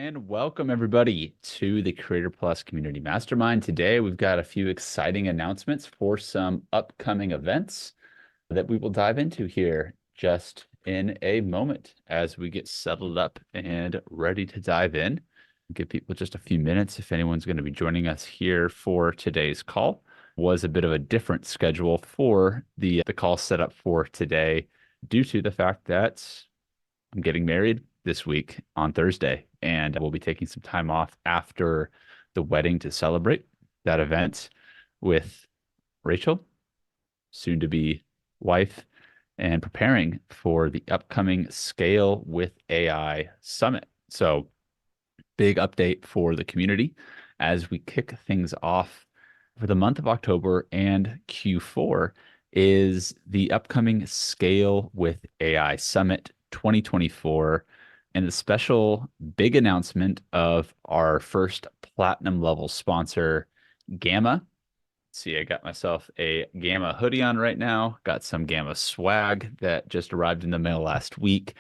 And welcome everybody to the Creator Plus Community Mastermind. Today we've got a few exciting announcements for some upcoming events that we will dive into here just in a moment as we get settled up and ready to dive in. Give people just a few minutes if anyone's going to be joining us here for today's call. Was a bit of a different schedule for the call set up for today due to the fact that I'm getting married this week on Thursday, and we'll be taking some time off after the wedding to celebrate that event with Rachel, soon to be wife, and preparing for the upcoming Scale with AI Summit. So, big update for the community as we kick things off for the month of October and Q4 is the upcoming Scale with AI Summit 2024 and the special big announcement of our first platinum level sponsor, Gamma. See, I got myself a Gamma hoodie on right now. Got some Gamma swag that just arrived in the mail last week.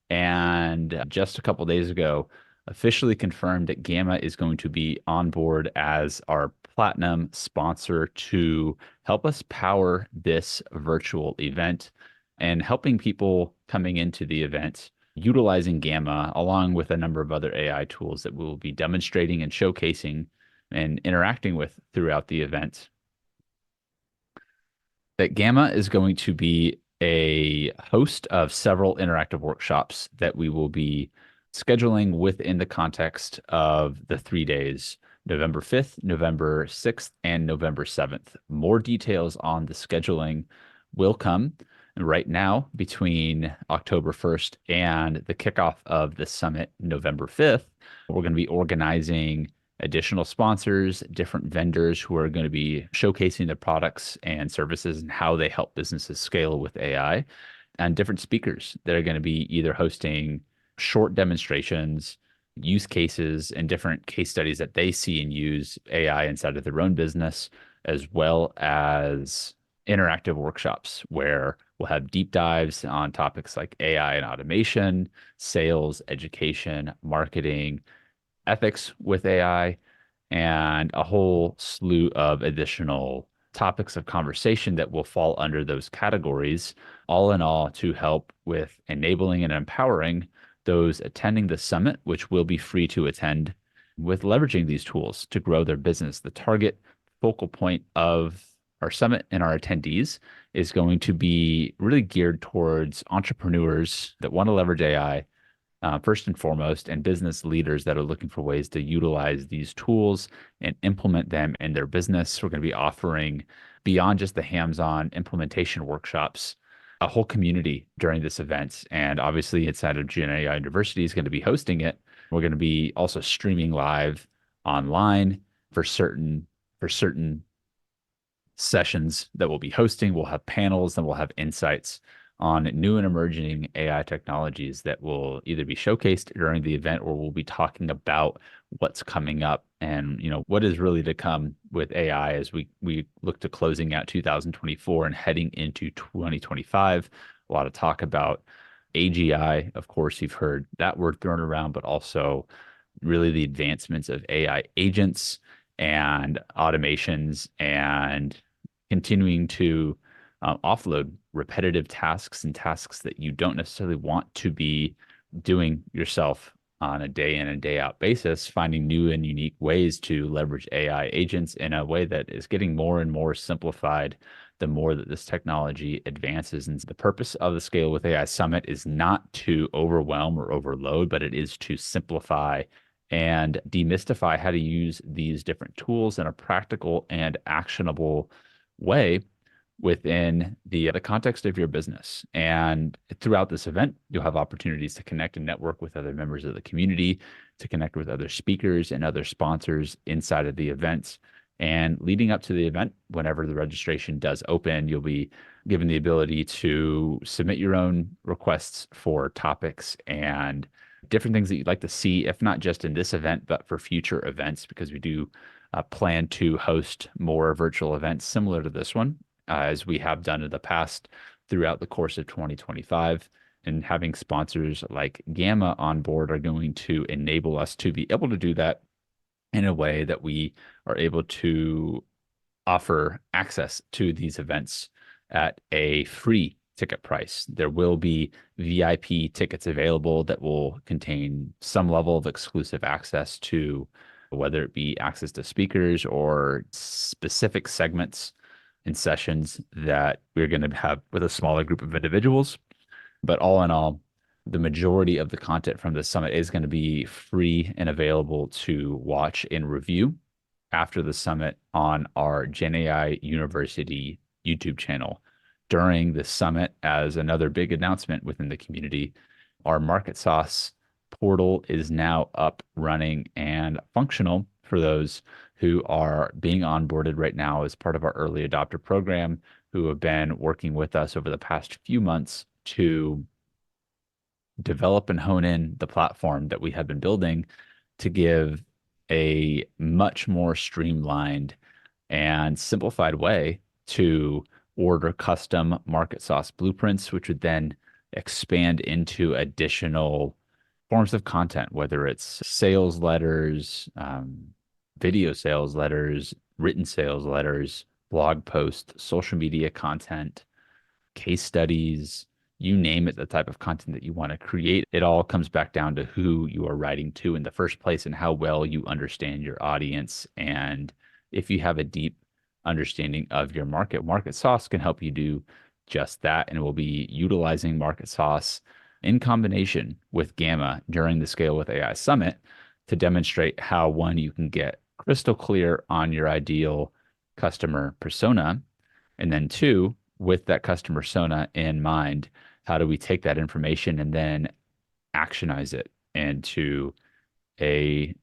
And just a couple days ago, officially confirmed that Gamma is going to be on board as our platinum sponsor to help us power this virtual event and helping people coming into the event utilizing Gamma along with a number of other AI tools that we'll be demonstrating and showcasing and interacting with throughout the event. That Gamma is going to be a host of several interactive workshops that we will be scheduling within the context of the 3 days, November 5th, November 6th, and November 7th. More details on the scheduling will come right now between October 1st and the kickoff of the summit, November 5th. We're going to be organizing additional sponsors, different vendors who are going to be showcasing their products and services and how they help businesses scale with AI, and different speakers that are going to be either hosting short demonstrations, use cases, and different case studies that they see and use AI inside of their own business, as well as interactive workshops where we'll have deep dives on topics like AI and automation, sales, education, marketing, ethics with AI, and a whole slew of additional topics of conversation that will fall under those categories, all in all to help with enabling and empowering those attending the summit, which will be free to attend, with leveraging these tools to grow their business. The target focal point of our summit and our attendees is going to be really geared towards entrepreneurs that want to leverage AI first and foremost, and business leaders that are looking for ways to utilize these tools and implement them in their business. We're going to be offering, beyond just the hands-on implementation workshops, a whole community during this event. And obviously, inside of Gen AI University is going to be hosting it. We're going to be also streaming live online for certain sessions that we'll be hosting. We'll have panels and we'll have insights on new and emerging AI technologies that will either be showcased during the event or we'll be talking about what's coming up and what is really to come with AI as we look to closing out 2024 and heading into 2025. A lot of talk about AGI. Of course, you've heard that word thrown around, but also really the advancements of AI agents and automations and continuing to offload repetitive tasks and tasks that you don't necessarily want to be doing yourself on a day in and day out basis, finding new and unique ways to leverage AI agents in a way that is getting more and more simplified the more that this technology advances. And the purpose of the Scale with AI Summit is not to overwhelm or overload, but it is to simplify and demystify how to use these different tools in a practical and actionable way within the context of your business. And throughout this event, you'll have opportunities to connect and network with other members of the community, to connect with other speakers and other sponsors inside of the events. And leading up to the event, whenever the registration does open, you'll be given the ability to submit your own requests for topics and different things that you'd like to see, if not just in this event, but for future events, because we do plan to host more virtual events similar to this one, as we have done in the past throughout the course of 2025. and having sponsors like Gamma on board are going to enable us to be able to do that in a way that we are able to offer access to these events at a free ticket price. There will be VIP tickets available that will contain some level of exclusive access to whether it be access to speakers or specific segments and sessions that we're going to have with a smaller group of individuals. But all in all, the majority of the content from the summit is going to be free and available to watch and review after the summit on our GenAI University YouTube channel. During the summit, as another big announcement within the community, our Market Sauce portal is now up, running, and functional for those who are being onboarded right now as part of our early adopter program, who have been working with us over the past few months to develop and hone in the platform that we have been building to give a much more streamlined and simplified way to order custom market sauce blueprints, which would then expand into additional forms of content, whether it's sales letters, video sales letters, written sales letters, blog posts, social media content, case studies, you name it, the type of content that you want to create. It all comes back down to who you are writing to in the first place and how well you understand your audience. And if you have a deep understanding of your market, Market Sauce can help you do just that. And we'll be utilizing Market Sauce in combination with Gamma during the Scale with AI Summit to demonstrate how, one, you can get crystal clear on your ideal customer persona, and then two, with that customer persona in mind, how do we take that information and then actionize it into a,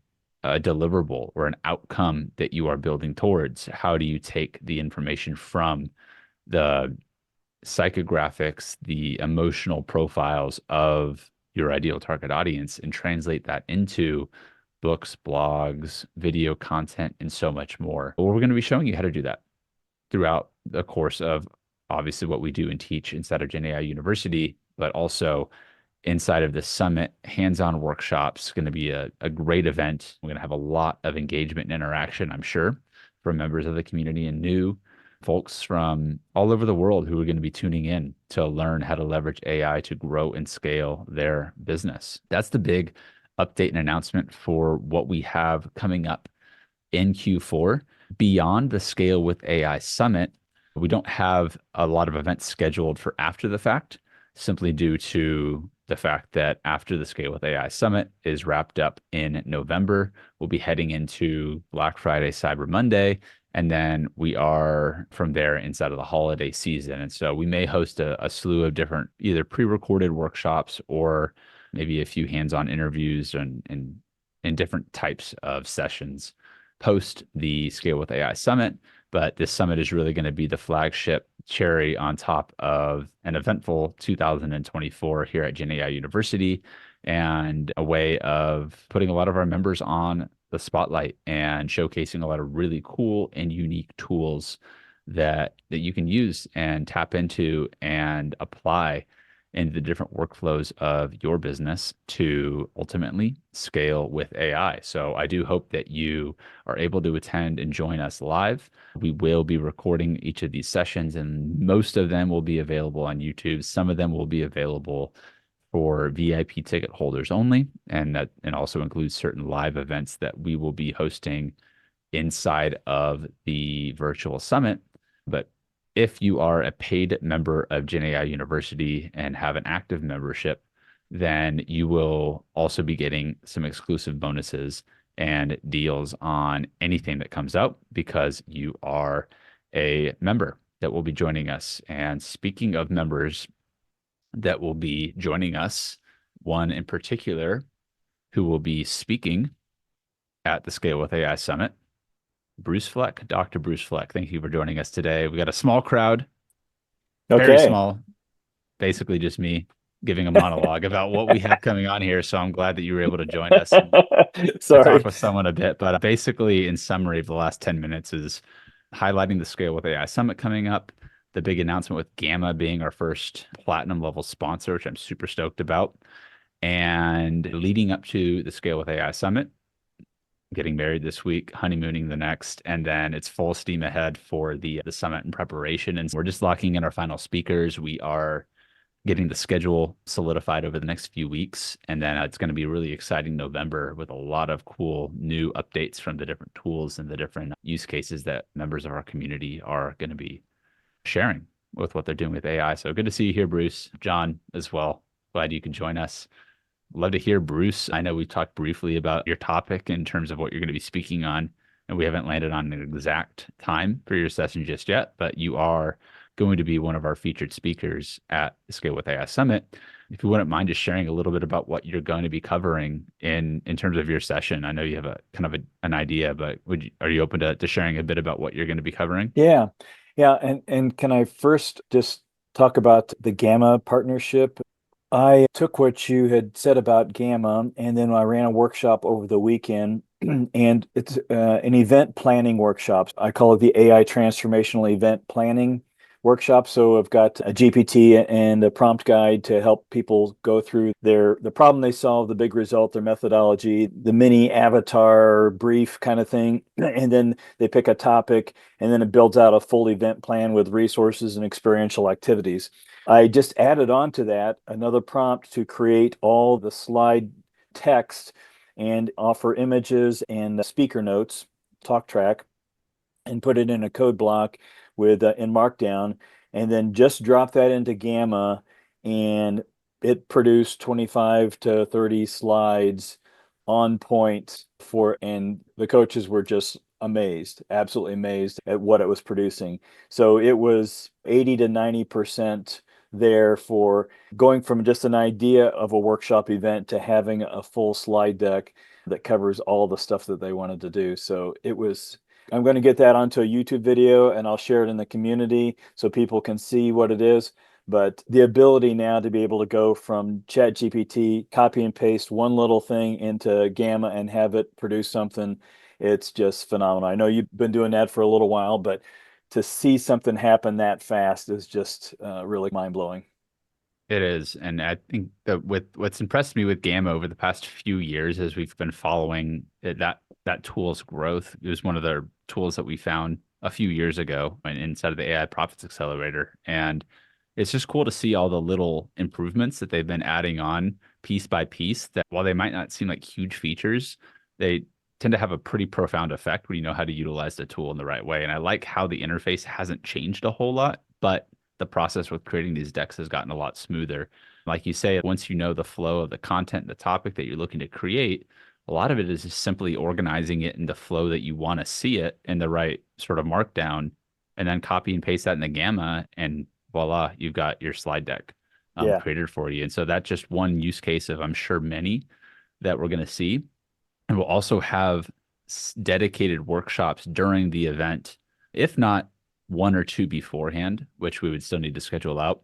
a deliverable or an outcome that you are building towards? How do you take the information from the psychographics, the emotional profiles of your ideal target audience and translate that into books, blogs, video content, and so much more? Well, we're going to be showing you how to do that throughout the course of obviously what we do and teach inside of GenAI University, but also inside of the summit, hands-on workshops. Going to be a great event. We're going to have a lot of engagement and interaction, I'm sure, from members of the community and new folks from all over the world who are going to be tuning in to learn how to leverage AI to grow and scale their business. That's the big update and announcement for what we have coming up in Q4. Beyond the Scale with AI Summit, we don't have a lot of events scheduled for after the fact, simply due to the fact that after the Scale with AI Summit is wrapped up in November, we'll be heading into Black Friday, Cyber Monday, and then we are from there inside of the holiday season. And so we may host a slew of different either pre-recorded workshops or maybe a few hands-on interviews and different types of sessions post the Scale with AI Summit. But this summit is really going to be the flagship cherry on top of an eventful 2024 here at GenAI University, and a way of putting a lot of our members on the spotlight and showcasing a lot of really cool and unique tools that you can use and tap into and apply in the different workflows of your business to ultimately scale with AI. So I do hope that you are able to attend and join us live. We will be recording each of these sessions, and most of them will be available on YouTube. Some of them will be available for VIP ticket holders only, and also includes certain live events that we will be hosting inside of the virtual summit. But if you are a paid member of GenAI University and have an active membership, then you will also be getting some exclusive bonuses and deals on anything that comes out because you are a member that will be joining us. And speaking of members that will be joining us, one in particular who will be speaking at the Scale with AI Summit, Bruce Fleck, Dr. Bruce Fleck. Thank you for joining us today. We got a small crowd, very Okay. small, basically just me giving a monologue about what we have coming on here. So I'm glad that you were able to join us and talk Sorry. with someone a bit. But basically, in summary, of the last 10 minutes is highlighting the Scale with AI Summit coming up, the big announcement with Gamma being our first platinum level sponsor, which I'm super stoked about. And leading up to the Scale with AI Summit, getting married this week, honeymooning the next, and then it's full steam ahead for the summit and preparation. And we're just locking in our final speakers. We are getting the schedule solidified over the next few weeks, and then it's going to be a really exciting November with a lot of cool new updates from the different tools and the different use cases that members of our community are going to be sharing with what they're doing with AI. So good to see you here, Bruce. John as well. Glad you could join us. Love to hear, Bruce. I know we talked briefly about your topic in terms of what you're going to be speaking on, and we haven't landed on an exact time for your session just yet, but you are going to be one of our featured speakers at the Scale with AI Summit. If you wouldn't mind just sharing a little bit about what you're going to be covering in terms of your session. I know you have a kind of an idea, but are you open to sharing a bit about what you're going to be covering? Yeah. Yeah. And can I first just talk about the Gamma partnership? I took what you had said about Gamma, and then I ran a workshop over the weekend, and it's an event planning workshop. I call it the AI Transformational Event Planning Workshop. So I've got a GPT and a prompt guide to help people go through the problem they solve, the big result, their methodology, the mini avatar brief kind of thing, and then they pick a topic, and then it builds out a full event plan with resources and experiential activities. I just added on to that another prompt to create all the slide text and offer images and speaker notes, talk track, and put it in a code block with in Markdown, and then just drop that into Gamma, and it produced 25 to 30 slides on point and the coaches were just amazed, absolutely amazed at what it was producing. So it was 80 to 90% there for going from just an idea of a workshop event to having a full slide deck that covers all the stuff that they wanted to do. So I'm going to get that onto a YouTube video and I'll share it in the community so people can see what it is. But the ability now to be able to go from ChatGPT, copy and paste one little thing into Gamma and have it produce something, it's just phenomenal. I know you've been doing that for a little while, but to see something happen that fast is just really mind-blowing. It is. And I think that with what's impressed me with Gamma over the past few years as we've been following that tool's growth, it was one of the tools that we found a few years ago inside of the AI Profits Accelerator. And it's just cool to see all the little improvements that they've been adding on piece by piece that while they might not seem like huge features, they tend to have a pretty profound effect when you know how to utilize the tool in the right way. And I like how the interface hasn't changed a whole lot, but the process with creating these decks has gotten a lot smoother. Like you say, once you know the flow of the content, the topic that you're looking to create, a lot of it is just simply organizing it in the flow that you want to see it in the right sort of markdown, and then copy and paste that in the Gamma, and voila, you've got your slide deck Yeah. created for you. And so that's just one use case of, I'm sure, many that we're going to see. And we'll also have dedicated workshops during the event, if not one or two beforehand, which we would still need to schedule out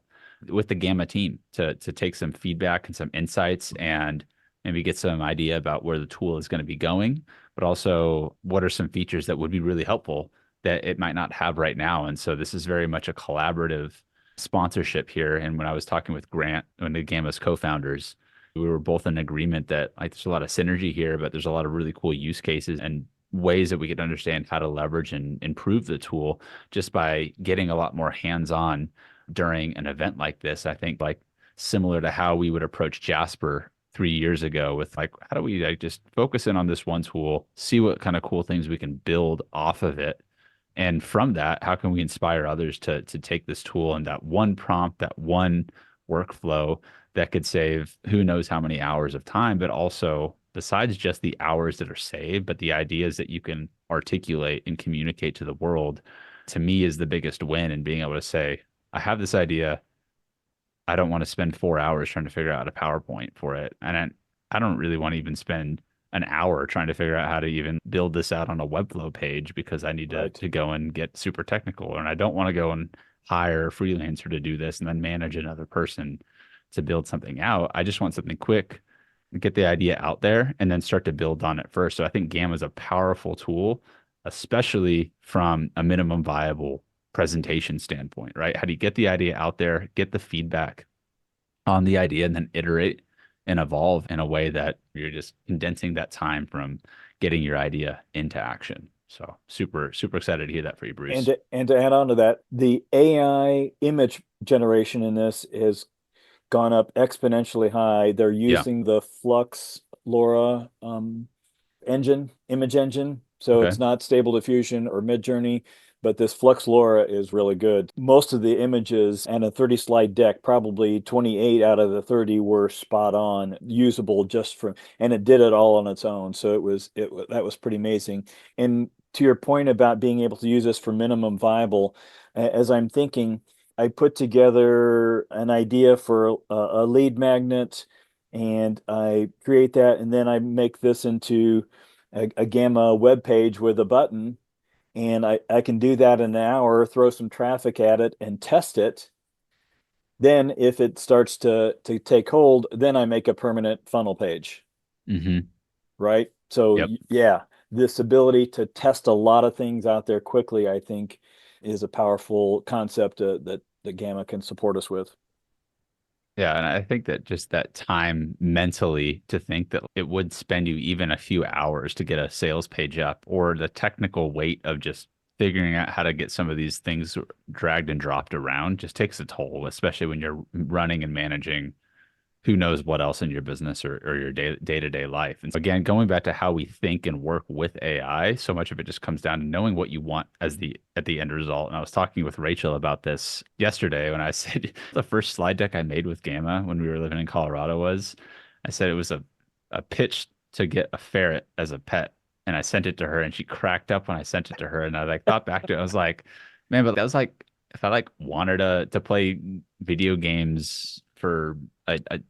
with the Gamma team to take some feedback and some insights and maybe get some idea about where the tool is going to be going, but also what are some features that would be really helpful that it might not have right now. And so this is very much a collaborative sponsorship here. And when I was talking with Grant, one of Gamma's co-founders, we were both in agreement that like there's a lot of synergy here, but there's a lot of really cool use cases and ways that we could understand how to leverage and improve the tool just by getting a lot more hands-on during an event like this. I think like similar to how we would approach Jasper 3 years ago with like, how do we like just focus in on this one tool, see what kind of cool things we can build off of it. And from that, how can we inspire others to take this tool and that one prompt, that one workflow that could save who knows how many hours of time, but also besides just the hours that are saved, but the ideas that you can articulate and communicate to the world, to me is the biggest win in being able to say, I have this idea. I don't want to spend 4 hours trying to figure out a PowerPoint for it. And I don't really want to even spend an hour trying to figure out how to even build this out on a Webflow page because I need Right. to go and get super technical. And I don't want to go and hire a freelancer to do this and then manage another person to build something out. I just want something quick, get the idea out there, and then start to build on it first. So I think Gamma is a powerful tool, especially from a minimum viable presentation standpoint, right? How do you get the idea out there, get the feedback on the idea, and then iterate and evolve in a way that you're just condensing that time from getting your idea into action. So super, super excited to hear that for you, Bruce. And to add on to that, the AI image generation in this has gone up exponentially high. They're Yeah. using the Flux LoRa image engine. So Okay. it's not Stable Diffusion or Midjourney, but this Flux LoRa is really good. Most of the images and a 30 slide deck, probably 28 out of the 30 were spot on, usable just for, and it did it all on its own. So that was pretty amazing. And to your point about being able to use this for minimum viable, as I'm thinking, I put together an idea for a lead magnet and I create that, and then I make this into a Gamma web page with a button, and I can do that in an hour, throw some traffic at it and test it. Then if it starts to take hold, then I make a permanent funnel page, Mm-hmm. right? So Yep. yeah, this ability to test a lot of things out there quickly, I think, is a powerful concept that Gamma can support us with. Yeah, and I think that just that time mentally to think that it would spend you even a few hours to get a sales page up, or the technical weight of just figuring out how to get some of these things dragged and dropped around just takes a toll, especially when you're running and managing who knows what else in your business or your day-to-day life. And so again, going back to how we think and work with AI, so much of it just comes down to knowing what you want as the at the end result. And I was talking with Rachel about this yesterday when I said the first slide deck I made with Gamma when we were living in Colorado was, I said it was a pitch to get a ferret as a pet. And I sent it to her and she cracked up when I sent it to her. And I like thought back to it. I was like, man, but that was like if I like wanted to play video games for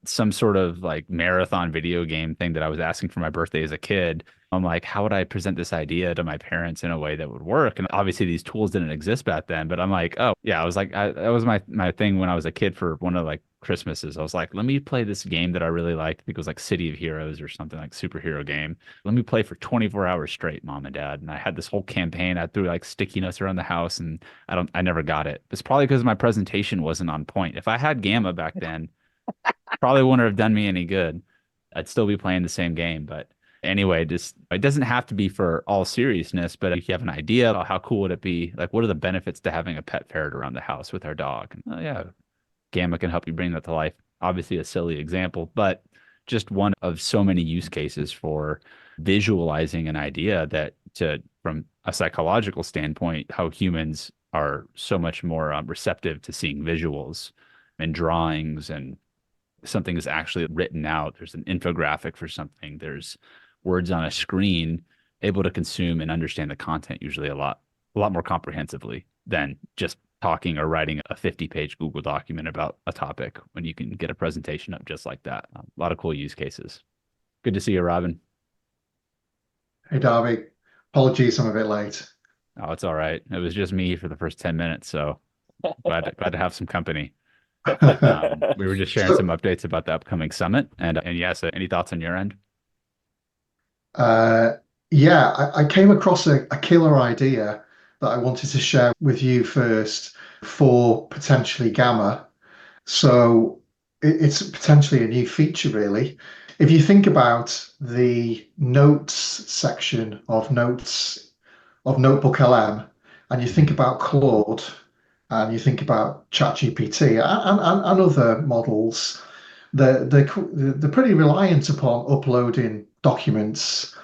some sort of like marathon video game thing that I was asking for my birthday as a kid. I'm like, how would I present this idea to my parents in a way that would work? And obviously these tools didn't exist back then, but I'm like, oh yeah, I was like, that was my thing when I was a kid for one of like Christmases. I was like, let me play this game that I really liked. I think it was like City of Heroes or something like superhero game. Let me play for 24 hours straight, mom and dad. And I had this whole campaign. I threw like sticky notes around the house and I never got it. It's probably because my presentation wasn't on point. If I had Gamma back then, probably wouldn't have done me any good. I'd still be playing the same game. But anyway, just it doesn't have to be for all seriousness, but if you have an idea about how cool would it be, like what are the benefits to having a pet ferret around the house with our dog? And, oh, yeah, Gamma can help you bring that to life. Obviously, a silly example, but just one of so many use cases for visualizing an idea that to from a psychological standpoint, how humans are so much more receptive to seeing visuals and drawings and something is actually written out. There's an infographic for something. There's words on a screen, able to consume and understand the content usually a lot more comprehensively than just talking or writing a 50-page Google document about a topic when you can get a presentation up just like that. A lot of cool use cases. Good to see you, Robin. Hey, Darby. Apologies, I'm a bit late. Oh, it's all right. It was just me for the first 10 minutes, so glad to have some company. We were just sharing some So, updates about the upcoming summit, and yes, any thoughts on your end? uh, yeah, I came across a killer idea that I wanted to share with you first for potentially Gamma. So it's potentially a new feature, really. If you think about the notes section of notes of Notebook LM, and you think Mhm. about Claude, and you think about ChatGPT and other models, they're pretty reliant upon uploading documents,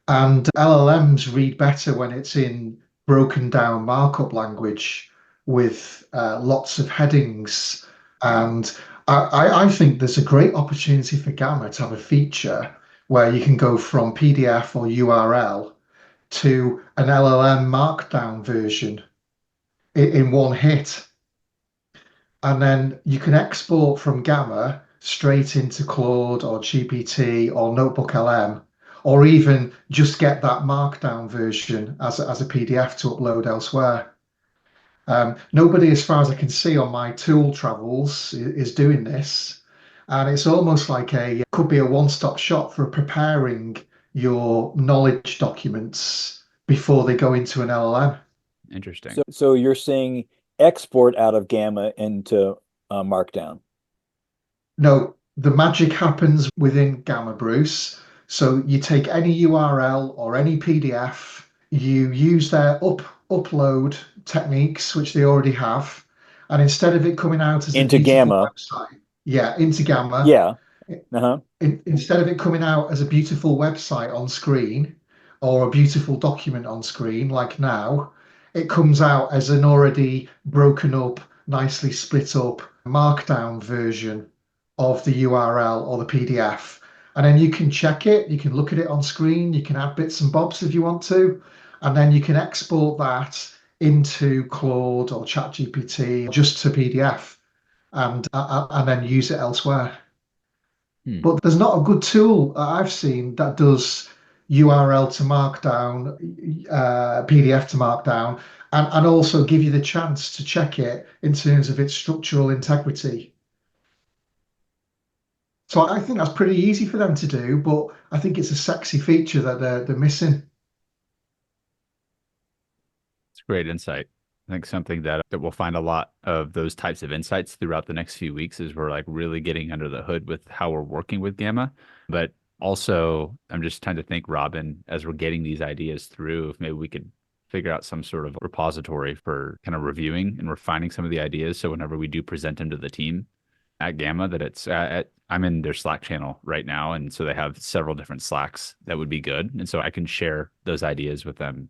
and LLMs read better when it's in broken down markup language with lots of headings. And I think there's a great opportunity for Gamma to have a feature where you can go from PDF or URL to an LLM markdown version in one hit. And then you can export from Gamma straight into Claude or GPT or Notebook LM, or even just get that markdown version as a PDF to upload elsewhere. Nobody, as far as I can see on my tool travels, is doing this. And it's almost like could be a one-stop shop for preparing your knowledge documents before they go into an LLM. Interesting. So you're saying export out of Gamma into Markdown. No, the magic happens within Gamma, Bruce. So you take any URL or any PDF, you use their upload techniques, which they already have, and instead of it coming out as a Into beautiful Gamma. website, yeah, into Gamma, Yeah. Uh-huh. instead of it coming out as a beautiful website on screen or a beautiful document on screen, like now, it comes out as an already broken up, nicely split up markdown version of the URL or the PDF. And then you can check it, you can look at it on screen, you can add bits and bobs if you want to, and then you can export that into Claude or ChatGPT just to PDF and then use it elsewhere. Hmm. But there's not a good tool I've seen that does URL to Markdown, PDF to Markdown, and also give you the chance to check it in terms of its structural integrity. So I think that's pretty easy for them to do, but I think it's a sexy feature that they're missing. It's great insight. I think something that we'll find a lot of those types of insights throughout the next few weeks is we're like really getting under the hood with how we're working with Gamma. But also, I'm just trying to think, Robin, as we're getting these ideas through, if maybe we could figure out some sort of repository for kind of reviewing and refining some of the ideas. So whenever we do present them to the team at Gamma, that it's I'm in their Slack channel right now. And so they have several different Slacks that would be good. And so I can share those ideas with them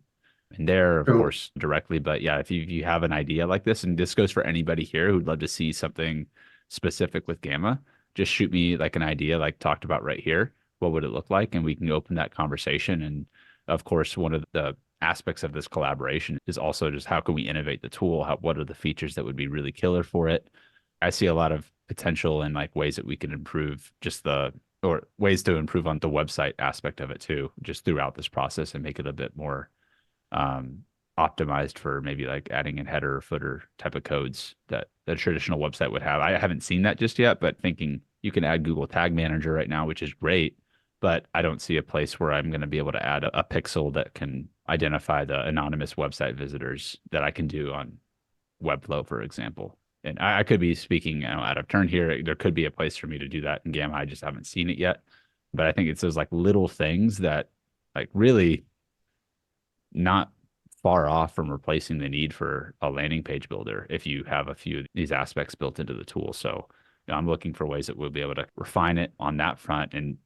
and there, of Cool. course, directly. But yeah, if you have an idea like this, and this goes for anybody here who'd love to see something specific with Gamma, just shoot me like an idea, like talked about right here. What would it look like? And we can open that conversation. And of course, one of the aspects of this collaboration is also just how can we innovate the tool? What are the features that would be really killer for it? I see a lot of potential in like ways that we can improve just or ways to improve on the website aspect of it too, just throughout this process and make it a bit more um, optimized for maybe like adding in header or footer type of codes that the traditional website would have. I haven't seen that just yet, but thinking you can add Google Tag Manager right now, which is great, but I don't see a place where I'm going to be able to add a pixel that can identify the anonymous website visitors that I can do on Webflow, for example. And I could be speaking, out of turn here. There could be a place for me to do that in Gamma. I just haven't seen it yet. But I think it's those like little things that like really not far off from replacing the need for a landing page builder if you have a few of these aspects built into the tool. So, I'm looking for ways that we'll be able to refine it on that front. And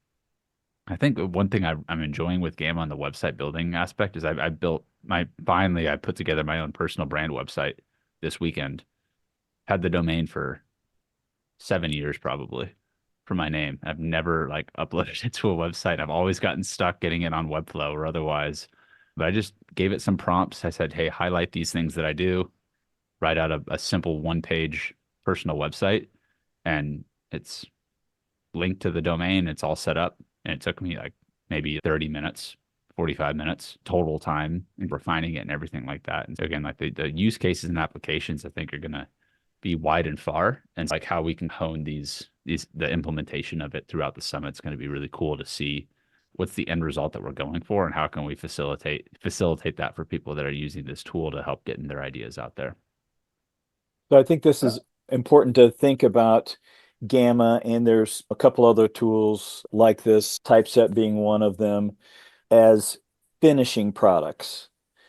I think one thing I'm enjoying with Gamma on the website building aspect is I built finally I put together my own personal brand website this weekend. Had the domain for 7 years probably for my name. I've never like uploaded it to a website. I've always gotten stuck getting it on Webflow or otherwise. But I just gave it some prompts. I said, hey, highlight these things that I do, write out a simple one-page personal website, and it's linked to the domain. It's all set up. And it took me like maybe 30 minutes, 45 minutes total time in refining it and everything like that. And so again, like the use cases and applications I think are gonna be wide and far. And it's like how we can hone the implementation of it throughout the summit is going to be really cool to see what's the end result that we're going for and how can we facilitate that for people that are using this tool to help getting their ideas out there. So I think this is important to think about Gamma, and there's a couple other tools like this, Typeset being one of them, as finishing products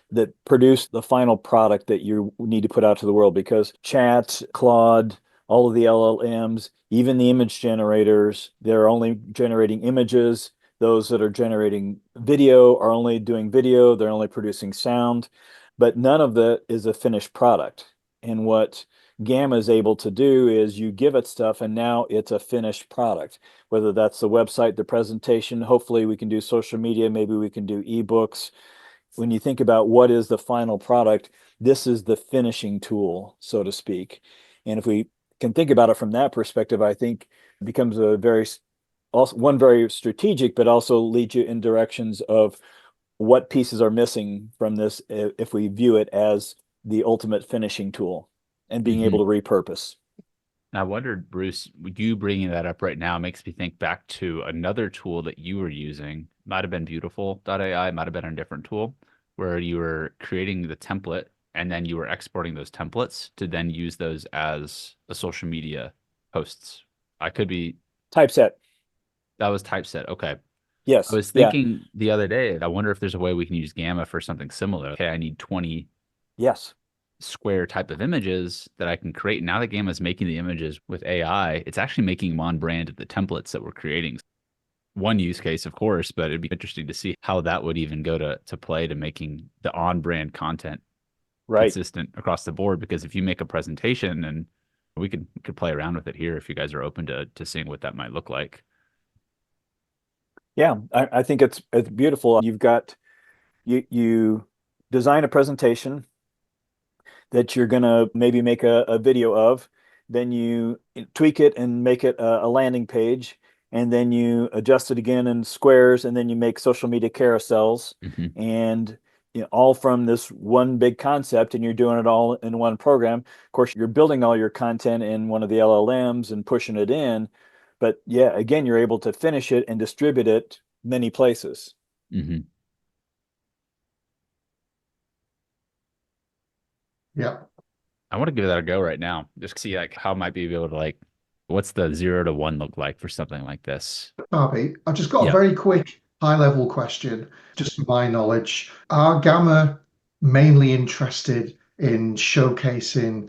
that produce the final product that you need to put out to the world, because chat, Claude, all of the LLMs, even the image generators, they're only generating images. Those that are generating video are only doing video. They're only producing sound, but none of that is a finished product. And what Gamma is able to do is you give it stuff and now it's a finished product, whether that's the website, the presentation. Hopefully we can do social media, maybe we can do ebooks. When you think about what is the final product, this is the finishing tool, so to speak. And if we can think about it from that perspective, I think it becomes a very strategic, but also leads you in directions of what pieces are missing from this if we view it as the ultimate finishing tool and being able to repurpose. I wondered, Bruce, you bringing that up right now makes me think back to another tool that you were using. Might have been Beautiful.ai, might have been a different tool, where you were creating the template and then you were exporting those templates to then use those as a social media posts. I could be Typeset. That was typeset. Okay. I Yes. was Yeah. thinking the other day, I wonder if there's a way we can use Gamma for something similar. Okay, I need 20 Yes. square type of images that I can create. Now that Gamma is making the images with AI, it's actually making them on brand of the templates that we're creating. One use case, of course, but it'd be interesting to see how that would even go to play to making the on brand content Right. consistent across the board. Because if you make a presentation, and we could play around with it here if you guys are open to seeing what that might look like. Yeah. I think it's beautiful. You design a presentation that you're going to maybe make a video of. Then you tweak it and make it a landing page. And then you adjust it again in squares. And then you make social media carousels. Hmm. And all from this one big concept. And you're doing it all in one program. Of course, you're building all your content in one of the LLMs and pushing it in. But yeah, again, you're able to finish it and distribute it many places. Hmm. Yeah. I want to give that a go right now. Just see like how I might be able to like, what's the 0 to 1 look like for something like this? Barbie, I've just got a Yeah. very quick high-level question, just for my knowledge. Are Gamma mainly interested in showcasing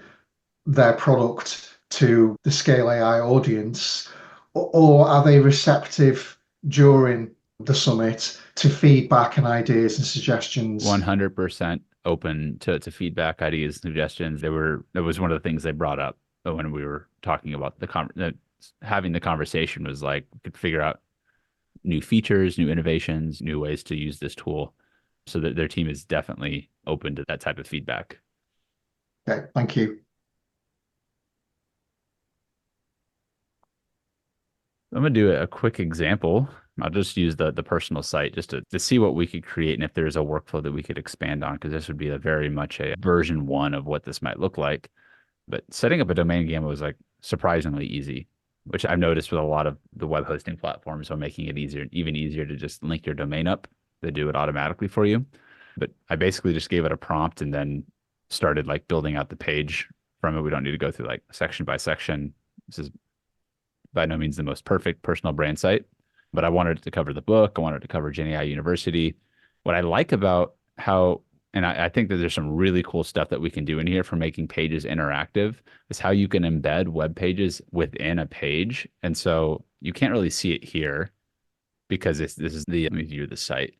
their product to the Scale AI audience, or are they receptive during the summit to feedback and ideas and suggestions? 100% open to feedback, ideas, suggestions. That was one of the things they brought up when we were talking about having the conversation was like, we could figure out new features, new innovations, new ways to use this tool. So that their team is definitely open to that type of feedback. Okay, thank you. I'm gonna do a quick example. I'll just use the personal site just to see what we could create and if there's a workflow that we could expand on, because this would be a very much a version 1 of what this might look like. But setting up a domain Gamma was like surprisingly easy, which I've noticed with a lot of the web hosting platforms are making it easier, even easier to just link your domain up. They do it automatically for you. But I basically just gave it a prompt and then started like building out the page from it. We don't need to go through like section by section. This is by no means the most perfect personal brand site, but I wanted it to cover the book. I wanted it to cover Gen AI University. What I like about how, and I think that there's some really cool stuff that we can do in here for making pages interactive, is how you can embed web pages within a page. And so you can't really see it here because this is let me view the site.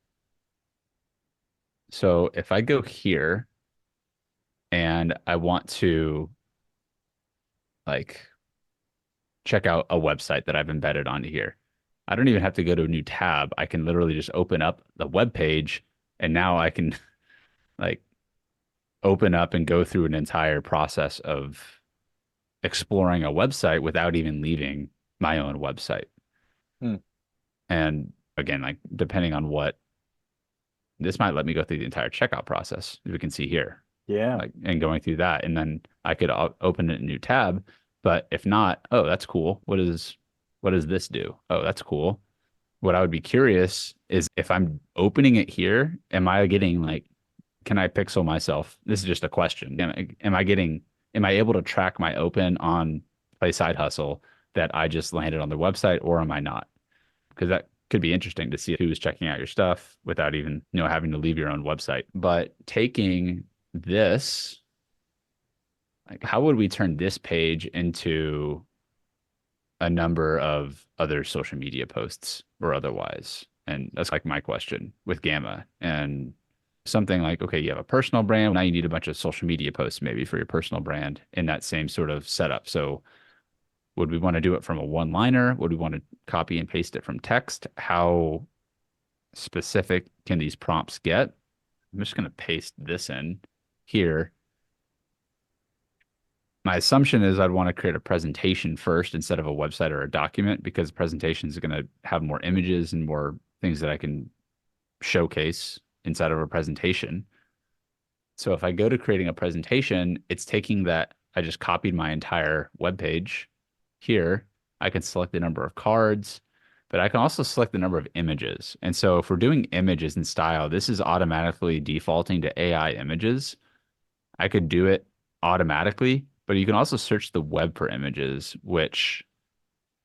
So if I go here and I want to like check out a website that I've embedded onto here, I don't even have to go to a new tab. I can literally just open up the web page, and now I can like open up and go through an entire process of exploring a website without even leaving my own website. Hmm. And again, like depending on what, this might let me go through the entire checkout process, as we can see here, Yeah. like, and going through that, and then I could open a new tab. But if not, oh, that's cool. What does this do? Oh, that's cool. What I would be curious is if I'm opening it here, am I getting like, can I pixel myself? This is just a question. Am I able to track my open on Play Side Hustle that I just landed on the website, or am I not? Because that could be interesting to see who's checking out your stuff without even, having to leave your own website. But taking this, like, how would we turn this page into a number of other social media posts or otherwise? And that's like my question with Gamma. And something like, okay, you have a personal brand. Now you need a bunch of social media posts maybe for your personal brand in that same sort of setup. So would we want to do it from a one-liner? Would we want to copy and paste it from text? How specific can these prompts get? I'm just going to paste this in here. My assumption is I'd want to create a presentation first instead of a website or a document, because presentation is going to have more images and more things that I can showcase inside of a presentation. So if I go to creating a presentation, it's taking that I just copied my entire web page here. I can select the number of cards, but I can also select the number of images. And so if we're doing images and style, this is automatically defaulting to AI images. I could do it automatically, but you can also search the web for images, which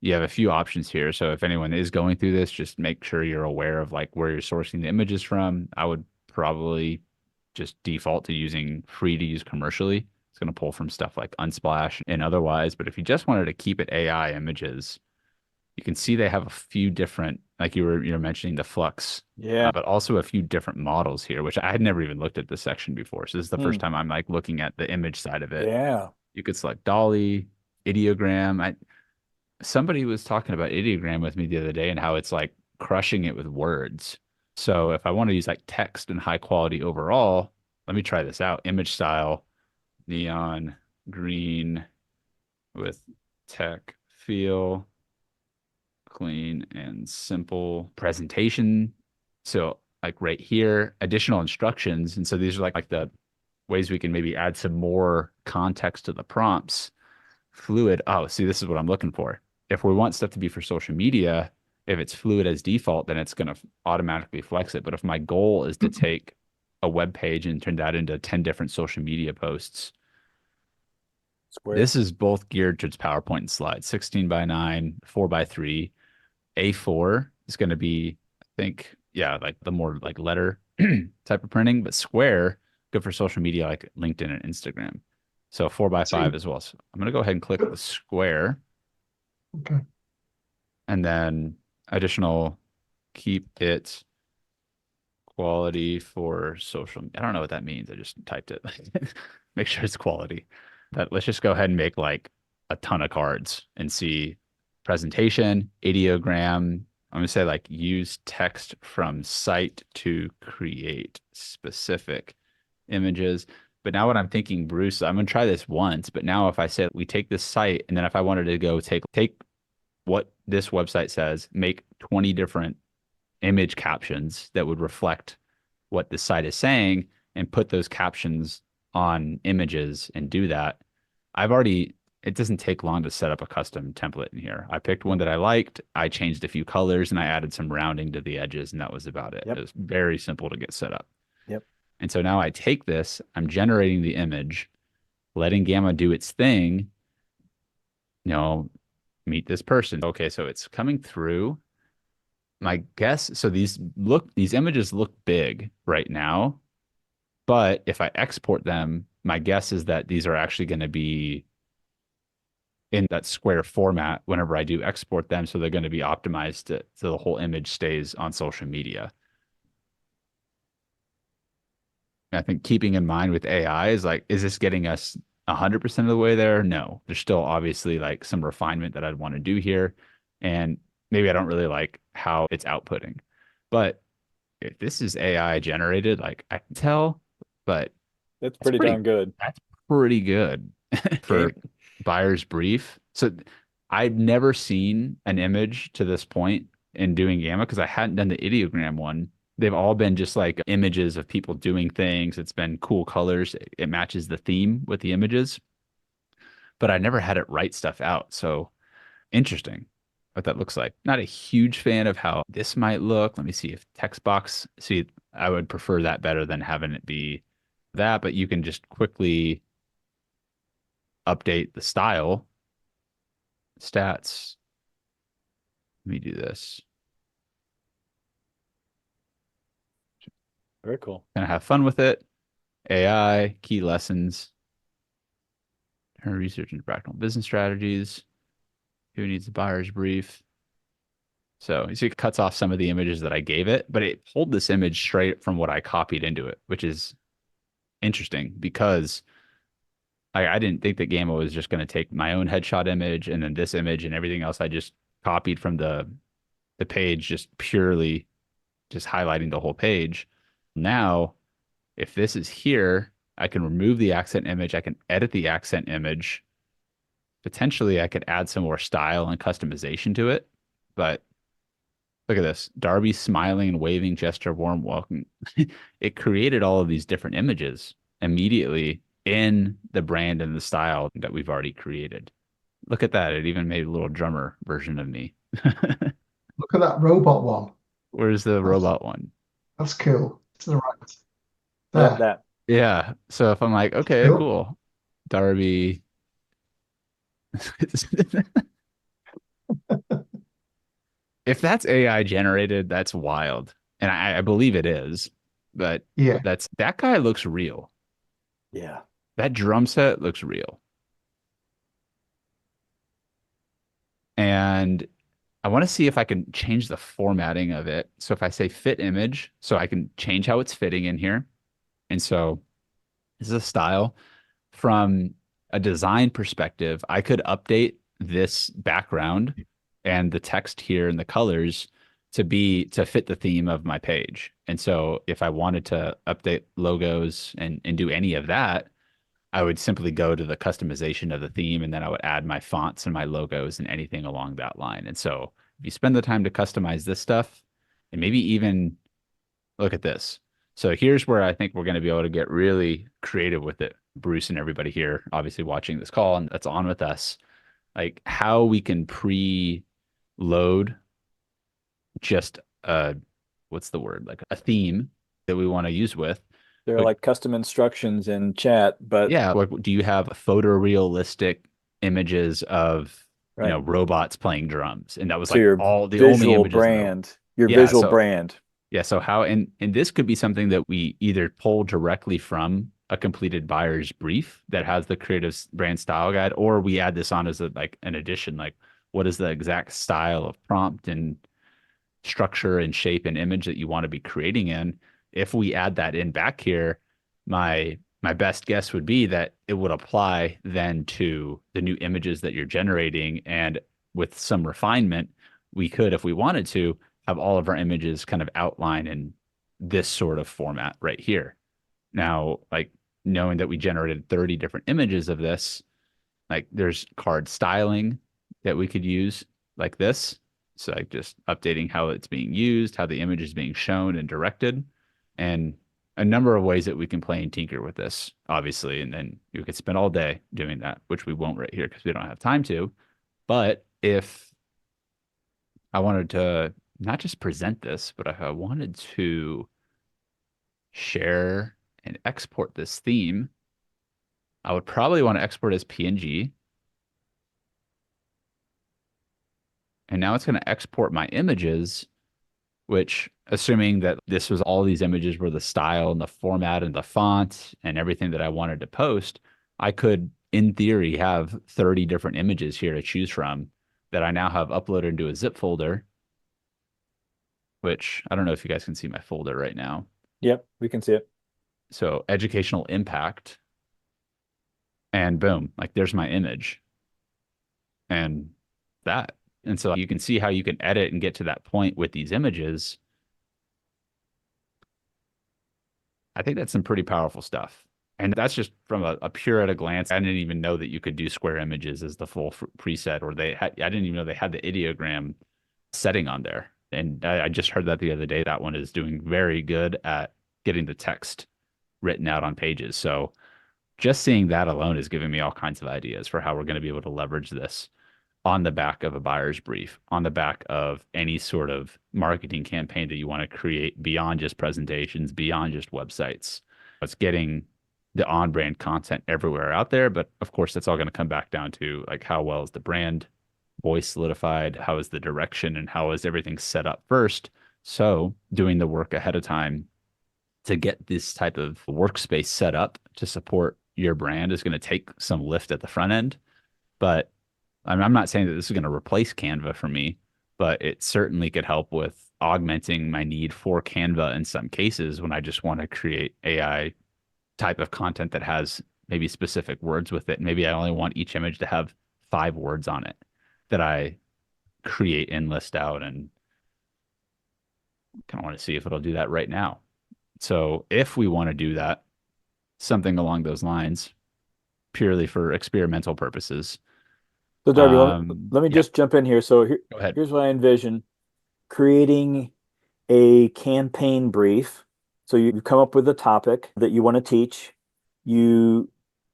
you have a few options here. So if anyone is going through this, just make sure you're aware of like where you're sourcing the images from. I would probably just default to using free to use commercially. It's going to pull from stuff like Unsplash and otherwise. But if you just wanted to keep it AI images, you can see they have a few different, like you're mentioning the Flux, Yeah. but also a few different models here, which I had never even looked at this section before. So this is the Hmm. first time I'm like looking at the image side of it. Yeah. You could select Dolly, ideogram. Somebody was talking about ideogram with me the other day and how it's like crushing it with words. So if I want to use like text and high quality overall, let me try this out. Image style, neon green with tech feel, clean and simple presentation. So like right here, additional instructions. And so these are like the ways we can maybe add some more context to the prompts. Fluid. Oh, see, this is what I'm looking for. If we want stuff to be for social media, if it's fluid as default, then it's going to automatically flex it. But if my goal is to take a web page and turn that into 10 different social media posts, Square. this is both geared towards PowerPoint and slides, 16 by 9, 4 by 3. A4 is going to be, I think, yeah, like the more like letter type of printing, but square, good for social media like LinkedIn and Instagram. So 4 by 5 See, as well. So I'm going to go ahead and click the square okay. and then additional keep it quality for social. I don't know what that means. I just typed it. Make sure it's quality. But let's just go ahead and make like a ton of cards and see presentation, ideogram. I'm gonna say like use text from site to create specific images. But now what I'm thinking, Bruce, I'm gonna try this once, but now if I say we take this site and then if I wanted to go take what this website says, make 20 different image captions that would reflect what the site is saying and put those captions on images and do that. I've already, it doesn't take long to set up a custom template in here. I picked one Yep. that I liked. I changed a few colors and I added some rounding to the edges, and that was about it. It Yep. was very simple to get set up. Yep. And so now I take this, I'm generating the image, letting Gamma do its thing, you know, meet this person. Okay, so it's coming through. My guess, so these images look big right now, but if I export them, my guess is that these are actually going to be in that square format whenever I do export them. So they're going to be optimized so the whole image stays on social media. And I think keeping in mind with AI is like, is this getting us 100% of the way there? No, there's still obviously like some refinement that I'd want to do here. And maybe I don't really like how it's outputting. But if this is AI generated, like I can tell, but That's that's pretty darn good. that's pretty good for Game. buyer's brief. So I've never seen an image to this point in doing Gamma because I hadn't done the ideogram one. They've all been just like images of people doing things. It's been cool colors. It matches the theme with the images, but I never had it write stuff out. So interesting what that looks like. Not a huge fan of how this might look. Let me see if text box. See, I would prefer that better than having it be that, but you can just quickly update the style stats. Let me do this. Very cool. Gonna have fun with it. AI, key lessons, her research into practical business strategies. Who needs a buyer's brief? So you see it cuts off some of the images that I gave it, but it pulled this image straight from what I copied into it, which is interesting because I didn't think that Gamma was just going to take my own headshot image and then this image and everything else I just copied from the page, just purely just highlighting the whole page. Now, if this is here, I can remove the accent image. I can edit the accent image. Potentially, I could add some more style and customization to it. But look at this. Darby smiling and waving gesture, warm welcome. It created all of these different images immediately in the brand and the style that we've already created. Look at that. It even made a little drummer version of me. Look at that robot one. Where's the That's robot one? that's cool. To the right. Yep, There. that. Yeah. So if I'm like, okay, Cool. cool. Darby. If that's AI generated, that's wild. And I believe it is, but Yeah. that guy looks real. Yeah. That drum set looks real. And I want to see if I can change the formatting of it. So if I say fit image, so I can change how it's fitting in here. And so this is a style. From a design perspective, I could update this background and the text here and the colors to fit the theme of my page. And so if I wanted to update logos and do any of that, I would simply go to the customization of the theme and then I would add my fonts and my logos and anything along that line. And so if you spend the time to customize this stuff and maybe even look at this. So here's where I think we're going to be able to get really creative with it. Bruce and everybody here, obviously watching this call and that's on with us, like how we can pre-load just what's the word? Like a theme that we want to use with. They're But like custom instructions in chat, but yeah, like do you have photorealistic images of, right. robots playing drums? And that was So like your all the only visual images in the brand, your yeah, visual so brand. yeah, so how and this could be something that we either pull directly from a completed buyer's brief that has the creative brand style guide, or we add this on as an addition, like what is the exact style of prompt and structure and shape and image that you want to be creating in. If we add that in back here, my best guess would be that it would apply then to the new images that you're generating. And with some refinement, we could, if we wanted to, have all of our images kind of outline in this sort of format right here. Now, like knowing that we generated 30 different images of this, like there's card styling that we could use like this. So like just updating how it's being used, how the image is being shown and directed, and a number of ways that we can play and tinker with this, obviously. And then you could spend all day doing that, which we won't right here because we don't have time to. But if I wanted to not just present this, but if I wanted to share and export this theme, I would probably want to export as PNG. And now it's going to export my images, which, assuming that this was all these images were the style and the format and the font and everything that I wanted to post, I could, in theory, have 30 different images here to choose from that I now have uploaded into a zip folder, which I don't know if you guys can see my folder right now. Yep, we can see it. So, educational impact, and boom, like there's my image and that. And so you can see how you can edit and get to that point with these images. I think that's some pretty powerful stuff. And that's just from a pure at a glance. I didn't even know that you could do square images as the full preset, or I didn't even know they had the ideogram setting on there. And I just heard that the other day. That one is doing very good at getting the text written out on pages. So just seeing that alone is giving me all kinds of ideas for how we're going to be able to leverage this on the back of a buyer's brief, on the back of any sort of marketing campaign that you want to create beyond just presentations, beyond just websites. It's getting the on-brand content everywhere out there, but of course, that's all going to come back down to like how well is the brand voice solidified, how is the direction, and how is everything set up first. So doing the work ahead of time to get this type of workspace set up to support your brand is going to take some lift at the front end, but I'm not saying that this is going to replace Canva for me, but it certainly could help with augmenting my need for Canva in some cases when I just want to create AI type of content that has maybe specific words with it. Maybe I only want each image to have 5 words on it that I create and list out, and kind of want to see if it'll do that right now. So if we want to do that, something along those lines, purely for experimental purposes. So Darby, let me Yeah, just jump in here. So go ahead. here's what I envision: creating a campaign brief. So you come up with a topic that you want to teach. You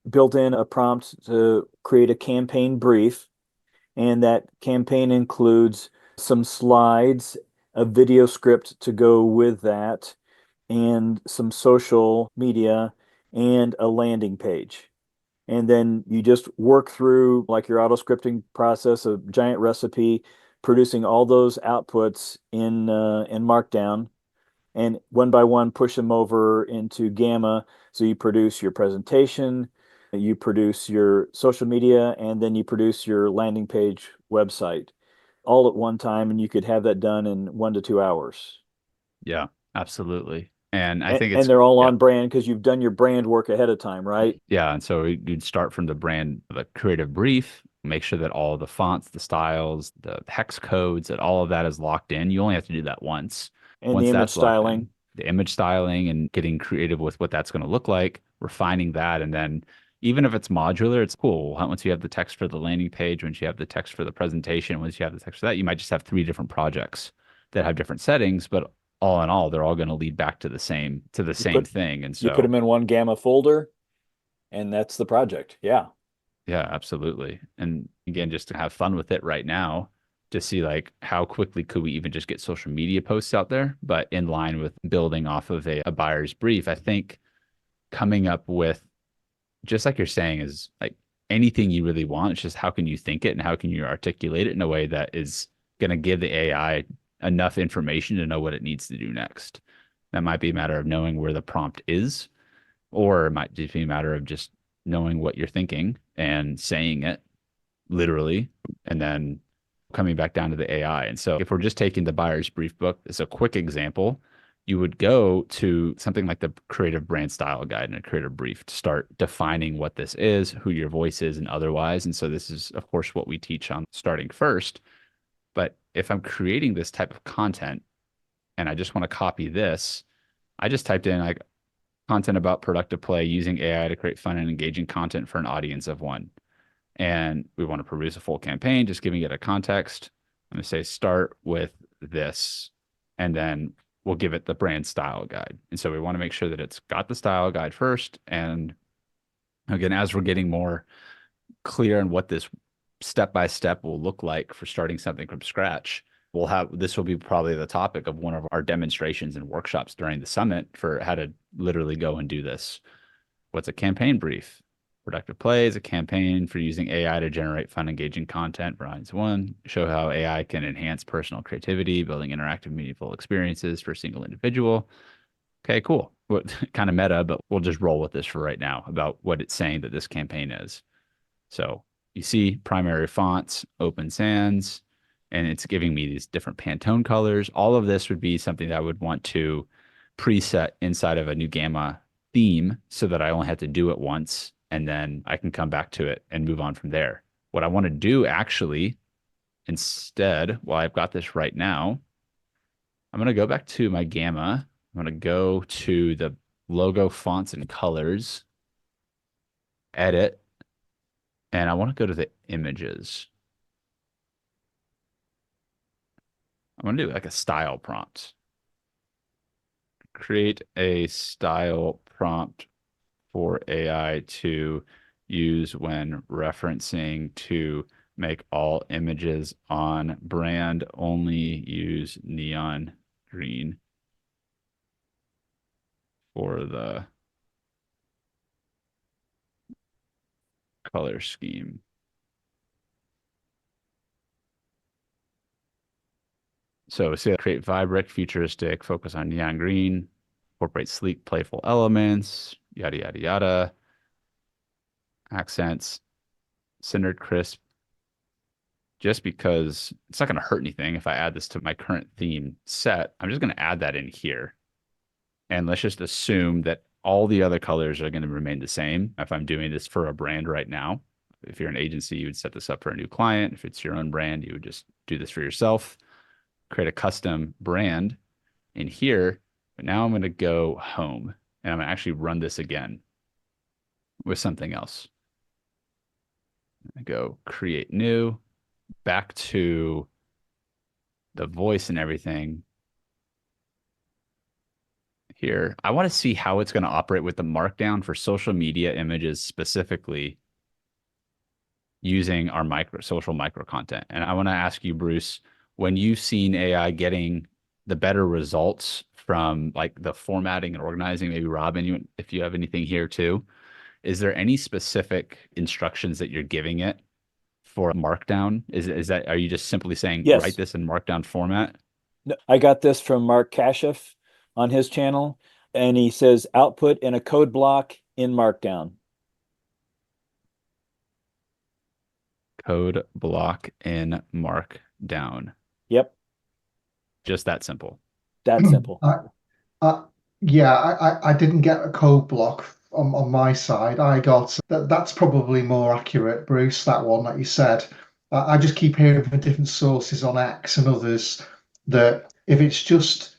built in a prompt to create a campaign brief, and that campaign includes some slides, a video script to go with that, and some social media and a landing page. And then you just work through like your auto scripting process, a giant recipe, producing all those outputs in Markdown, and one by one push them over into Gamma. So you produce your presentation, you produce your social media, and then you produce your landing page website all at one time, and you could have that done in 1 to 2 hours. Yeah, absolutely. And I And, think and it's, they're all yeah, on brand because you've done your brand work ahead of time, right? yeah. And so you'd start from the brand, the creative brief, make sure that all the fonts, the styles, the hex codes, that all of that is locked in. You only have to do that once. And the Once image that's locked styling. in, the image styling and getting creative with what that's going to look like, refining that. And then even if it's modular, it's cool. Once you have the text for the landing page, once you have the text for the presentation, once you have the text for that, you might just have three different projects that have different settings, but all in all, they're all going to lead back to the You same put thing. And you put so, them in one Gamma folder, and that's the project. Yeah. yeah, absolutely. And again, just to have fun with it right now, to see like how quickly could we even just get social media posts out there, but in line with building off of a buyer's brief. I think coming up with, just like you're saying, is like anything you really want. It's just how can you think it and how can you articulate it in a way that is going to give the AI enough information to know what it needs to do next. That might be a matter of knowing where the prompt is, or it might just be a matter of just knowing what you're thinking and saying it literally, and then coming back down to the AI. And so if we're just taking the buyer's brief book as a quick example, you would go to something like the creative brand style guide and a creative brief to start defining what this is, who your voice is, and otherwise. And so this is, of course, what we teach on starting first. But if I'm creating this type of content and I just want to copy this, I just typed in like content about productive play using AI to create fun and engaging content for an audience of one. And we want to produce a full campaign, just giving it a context. I'm going to say start with this, and then we'll give it the brand style guide. And so we want to make sure that it's got the style guide first. And again, as we're getting more clear on what this step by step will look like for starting something from scratch, we'll have this will be probably the topic of one of our demonstrations and workshops during the summit for how to literally go and do this. What's a campaign brief? Productive Play is a campaign for using AI to generate fun, engaging content for audience one. Show how AI can enhance personal creativity, building interactive, meaningful experiences for a single individual. Okay, cool. What kind of meta, but we'll just roll with this for right now about what it's saying that this campaign is. So you see primary fonts, open sans, and it's giving me these different Pantone colors. All of this would be something that I would want to preset inside of a new Gamma theme so that I only have to do it once and then I can come back to it and move on from there. What I want to do actually, instead, while I've got this right now, I'm going to go back to my Gamma. I'm going to go to the logo fonts and colors, edit, and I want to go to the images. I'm going to do like a style prompt. Create a style prompt for AI to use when referencing to make all images on brand only use neon green for the color scheme. So say create vibrant, futuristic, focus on neon green, incorporate sleek, playful elements, yada, yada, yada, accents, centered, crisp, just because it's not going to hurt anything if I add this to my current theme set. I'm just going to add that in here. And let's just assume that all the other colors are going to remain the same if I'm doing this for a brand right now. If you're an agency, you would set this up for a new client. If it's your own brand, you would just do this for yourself, create a custom brand in here. But now I'm going to go home and I'm going to actually run this again with something else. I go create new, back to the voice and everything here. I want to see how it's going to operate with the markdown for social media images specifically using our social micro content. And I want to ask you, Bruce, when you've seen AI getting the better results from like the formatting and organizing. Maybe Robin, if you have anything here too, is there any specific instructions that you're giving it for Markdown? Is that, are you just simply saying write Yes. this in Markdown format? No, I got this from Mark Kashif on his channel, and he says output in a code block in Markdown. Code block in Markdown. Yep, Just that simple. that simple. I, yeah, I didn't get a code block on my side. I got that's probably more accurate, Bruce, that one that you said. I just keep hearing from different sources on X and others that if it's just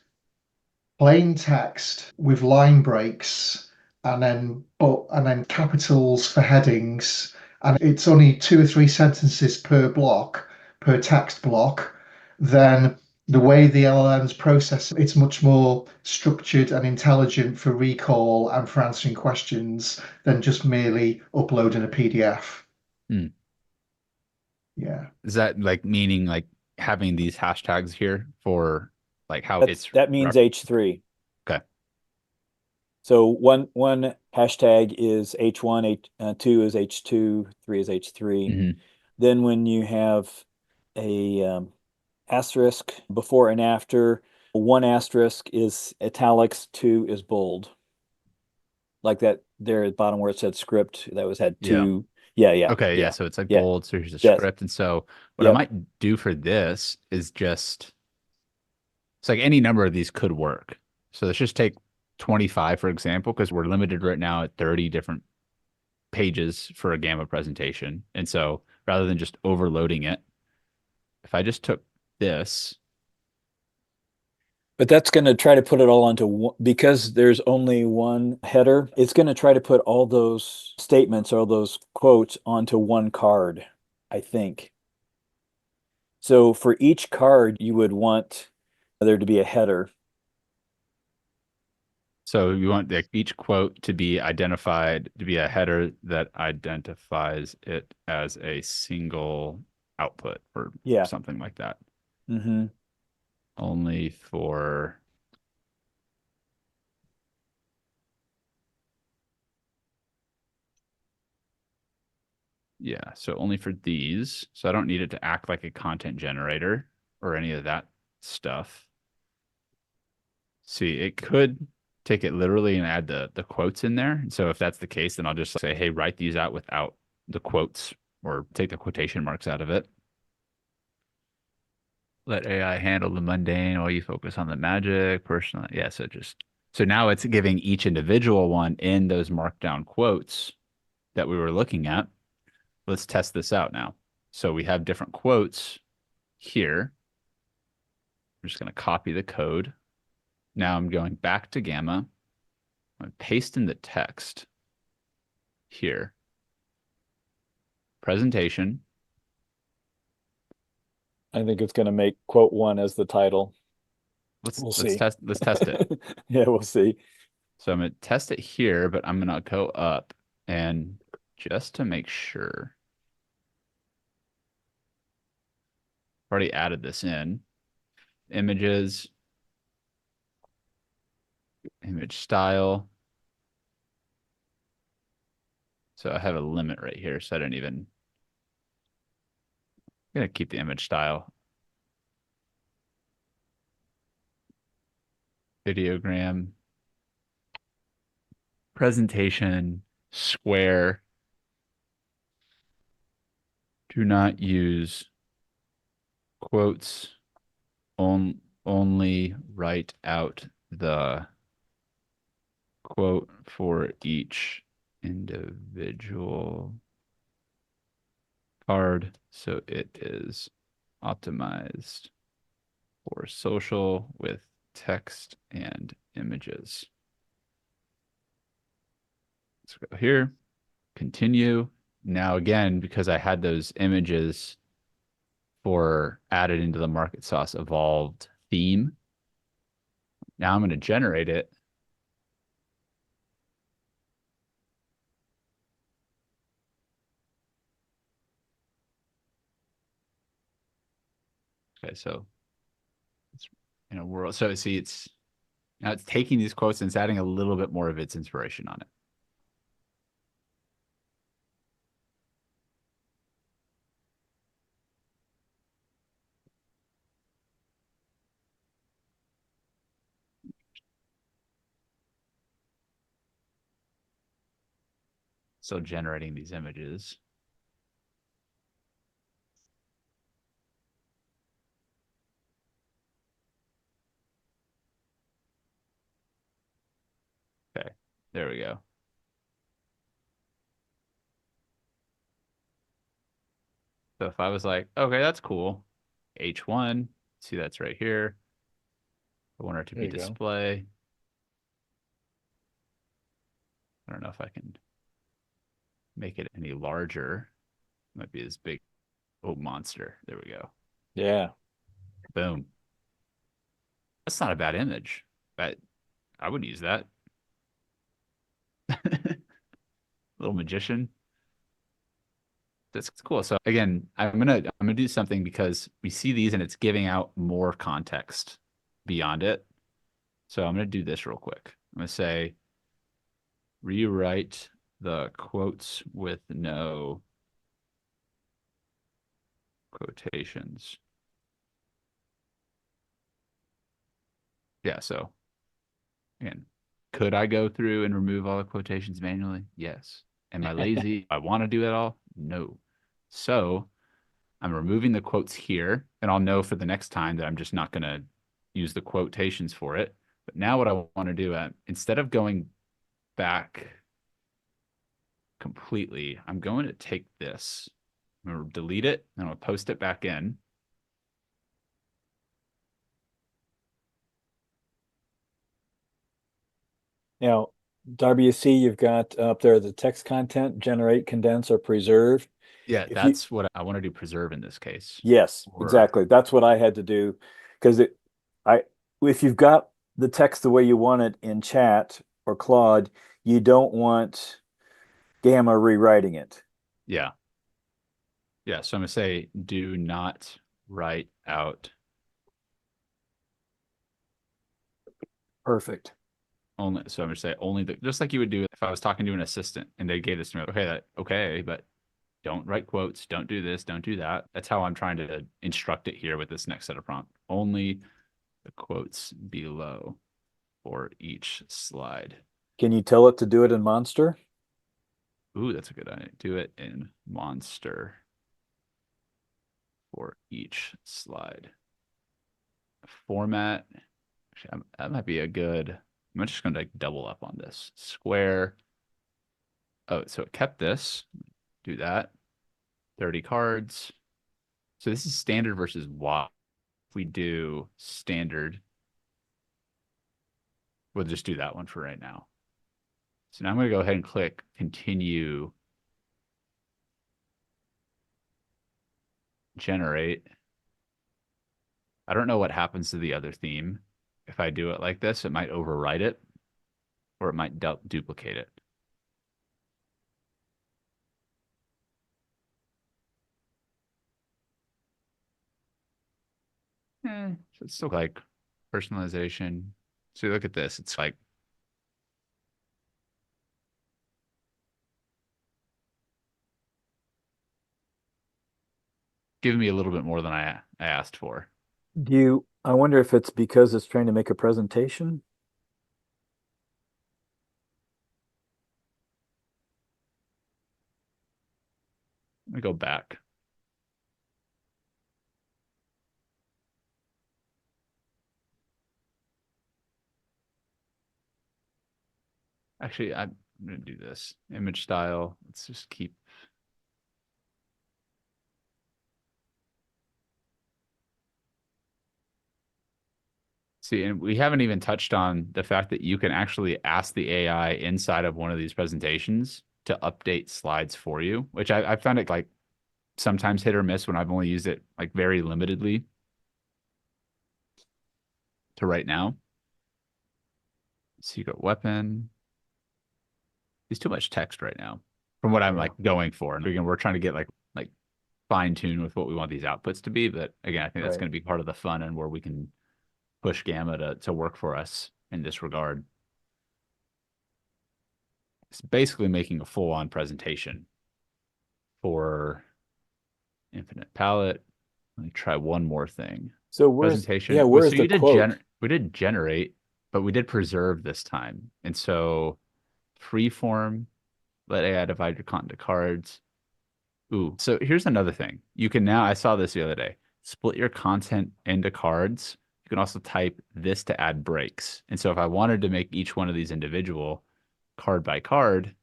plain text with line breaks and then capitals for headings, and it's only 2 or 3 sentences per block, per text block, then the way the LLMs process it's much more structured and intelligent for recall and for answering questions than just merely uploading a PDF. Hmm. Yeah. Is that like meaning like having these hashtags here for like how That's it's that means H3. okay. So one hashtag is H1, two is H2, three is H3. Hmm. Then when you have a asterisk before and after, one asterisk is italics, two is bold. Like that there at the bottom where it said script, that was had Yeah. two. Yeah, yeah, Okay, yeah. yeah, So it's like yeah. bold. So here's a Yes. script. And so what I Yep. might do for this is just it's like any number of these could work. So let's just take 25, for example, because we're limited right now at 30 different pages for a Gamma presentation. And so rather than just overloading it, if I just took this, But that's going to try to put it all onto one, because there's only one header. It's going to try to put all those statements or those quotes onto one card, I think. So for each card, you would want there to be a header. so you want like each quote to be identified to be a header that identifies it as a single output or Yeah. something like that. Mm-hmm. Only for yeah, so only for these. So I don't need it to act like a content generator or any of that stuff. See, it could take it literally and add the quotes in there. So if that's the case, then I'll just say, hey, write these out without the quotes or take the quotation marks out of it. Let AI handle the mundane while you focus on the magic. Personal. Yeah, so just so now it's giving each individual one in those markdown quotes that we were looking at. Let's test this out now. So we have different quotes here. I'm just going to copy the code. Now I'm going back to Gamma. I'm pasting the text here. Presentation. I think it's going to make quote one as the title. Let's We'll let's see. test let's test it. Yeah, we'll see. So I'm gonna test it here, but I'm gonna go up and just to make sure. Already added this in. Images, image style. So I have a limit right here, so I don't even I'm gonna keep the image style. Videogram, presentation, square. Do not use quotes. Only write out the quote for each individual card. So it is optimized for social with text and images. Let's go here, continue. Now again, because I had those images for added into the market sauce evolved theme, now I'm going to generate it. Okay, so it's in a world. So see, it's Now it's taking these quotes and it's adding a little bit more of its inspiration on it. Still generating these images. Okay, there we go. So if I was like, okay, that's cool. H1, see that's right here. I want it to There be you go. display. I don't know if I can make it any larger. Might be this big, oh, monster. There we go. Yeah. Boom. That's not a bad image, but I would use that. Little magician. That's cool. So again, I'm gonna do something because we see these and it's giving out more context beyond it. So I'm gonna do this real quick. I'm gonna say rewrite the quotes with no quotations. Yeah, so again, could I go through and remove all the quotations manually? Yes. Am I lazy? I want to do it all? No. So I'm removing the quotes here, and I'll know for the next time that I'm just not going to use the quotations for it. But now what I want to do, instead of going back completely, I'm going to take this, I'm going to delete it, and I'll post it back in. Now, Darby, you see you've got up there the text content, generate, condense, or preserve. Yeah, If you, that's what I want to do, preserve in this case. yes, Or exactly. That's what I had to do because I, if you've got the text the way you want it in chat or Claude, you don't want Gamma rewriting it. yeah. Yeah, so I'm going to say do not write out Perfect. only. So I'm going to say only the, just like you would do if I was talking to an assistant and they gave this to me. Okay, but don't write quotes, don't do this, don't do that. That's how I'm trying to instruct it here with this next set of prompt. Only the quotes below for each slide. Can you tell it to do it in Monster? Ooh, that's a good idea. Do it in Monster for each slide. Format. Actually, that might be a good. I'm just going to double up on this. Square. Oh, so it kept this. Do that. 30 cards. So this is standard versus WOP. If we do standard, we'll just do that one for right now. So now I'm going to go ahead and click continue generate. I don't know what happens to the other theme. If I do it like this, it might overwrite it or it might duplicate it. So it's still like personalization. So look at this. It's like giving me a little bit more than I asked for. I wonder if it's because it's trying to make a presentation? Let me go back. Actually, I'm going to do this. Image style. Let's just keep. See, and we haven't even touched on the fact that you can actually ask the AI inside of one of these presentations to update slides for you, which I found it like sometimes hit or miss when I've only used it like very limitedly to right now. Secret weapon. It's too much text right now from what I'm like going for. And again, we're trying to get like fine tune with what we want these outputs to be. But again, I think that's going to be part of the fun and where we can push Gamma to work for us in this regard. It's basically making a full-on presentation for infinite palette. Let me try one more thing. So Presentation. Well, where's so the quote? we did generate, but we did preserve this time. And so freeform, let AI divide your content to cards. Ooh, so here's another thing. You can now, I saw this the other day, split your content into cards. You can also type this to add breaks. And so if I wanted to make each one of these individual card by card,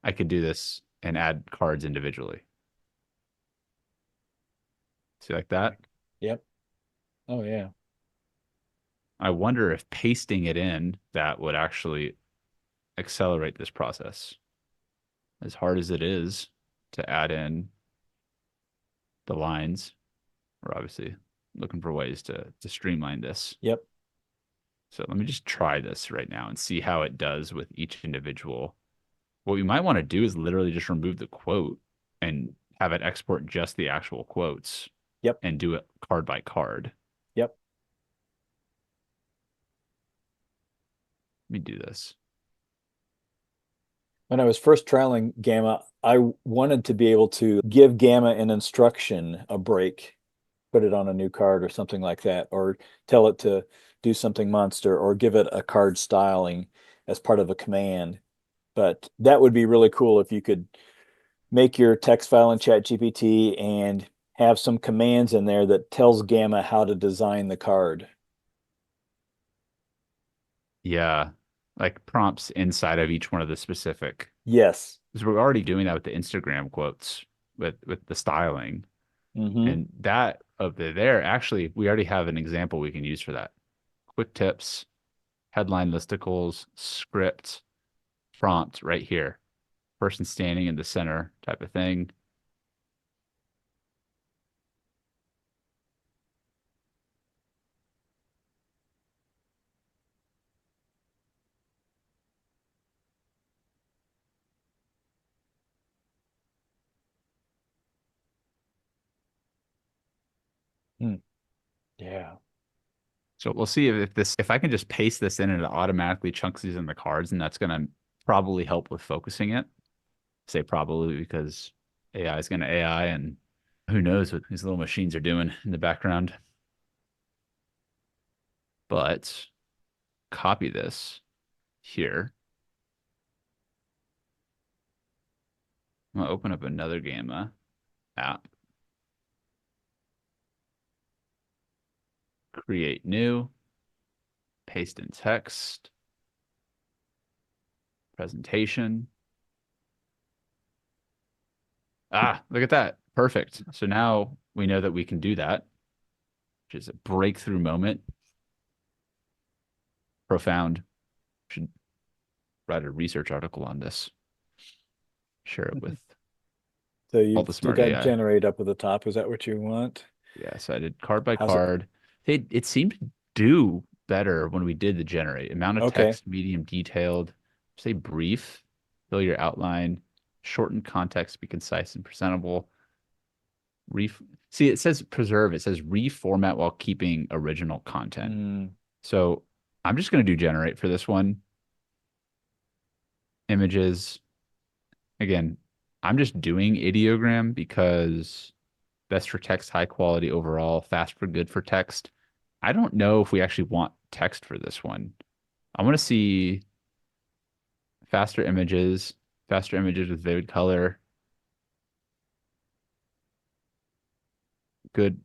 I could do this and add cards individually. See like that? Yep. Oh yeah. I wonder if pasting it in that would actually accelerate this process. As hard as it is to add in the lines, we're obviously looking for ways to streamline this. Yep. So let me just try this right now and see how it does with each individual. What we might want to do is literally just remove the quote and have it export just the actual quotes Yep. and do it card by card. Yep. Let me do this. When I was first trialing Gamma, I wanted to be able to give Gamma an instruction, a break, put it on a new card or something like that, or tell it to do something monster, or give it a card styling as part of a command. But that would be really cool if you could make your text file in ChatGPT and have some commands in there that tells Gamma how to design the card. Yeah, like prompts inside of each one of the specific. Yes. Because we're already doing that with the Instagram quotes with the styling. Mm-hmm. And that up there, actually, we already have an example we can use for that. Quick tips, headline listicles, script, prompt right here. Person standing in the center type of thing. Yeah. So we'll see if I can just paste this in and it automatically chunks these in the cards, and that's gonna probably help with focusing it. Say probably because AI is gonna AI, and who knows what these little machines are doing in the background. But copy this here. I'm gonna open up another Gamma app. Create new, paste in text, presentation. Ah, look at that. Perfect. So now we know that we can do that, which is a breakthrough moment. Profound. Should write a research article on this. Share it with So all you've the still smart got AI. generate up at the top. Is that what you want? Yeah, so I did card by How's it? card. It seemed to do better when we did the generate. Amount of Okay. text, medium, detailed. Say brief. Fill your outline. Shorten context, be concise and presentable. See, it says preserve. It says reformat while keeping original content. Mm, So I'm just going to do generate for this one. Images. Again, I'm just doing ideogram because best for text, high quality overall, fast for good for text. I don't know if we actually want text for this one. I want to see faster images with vivid color, good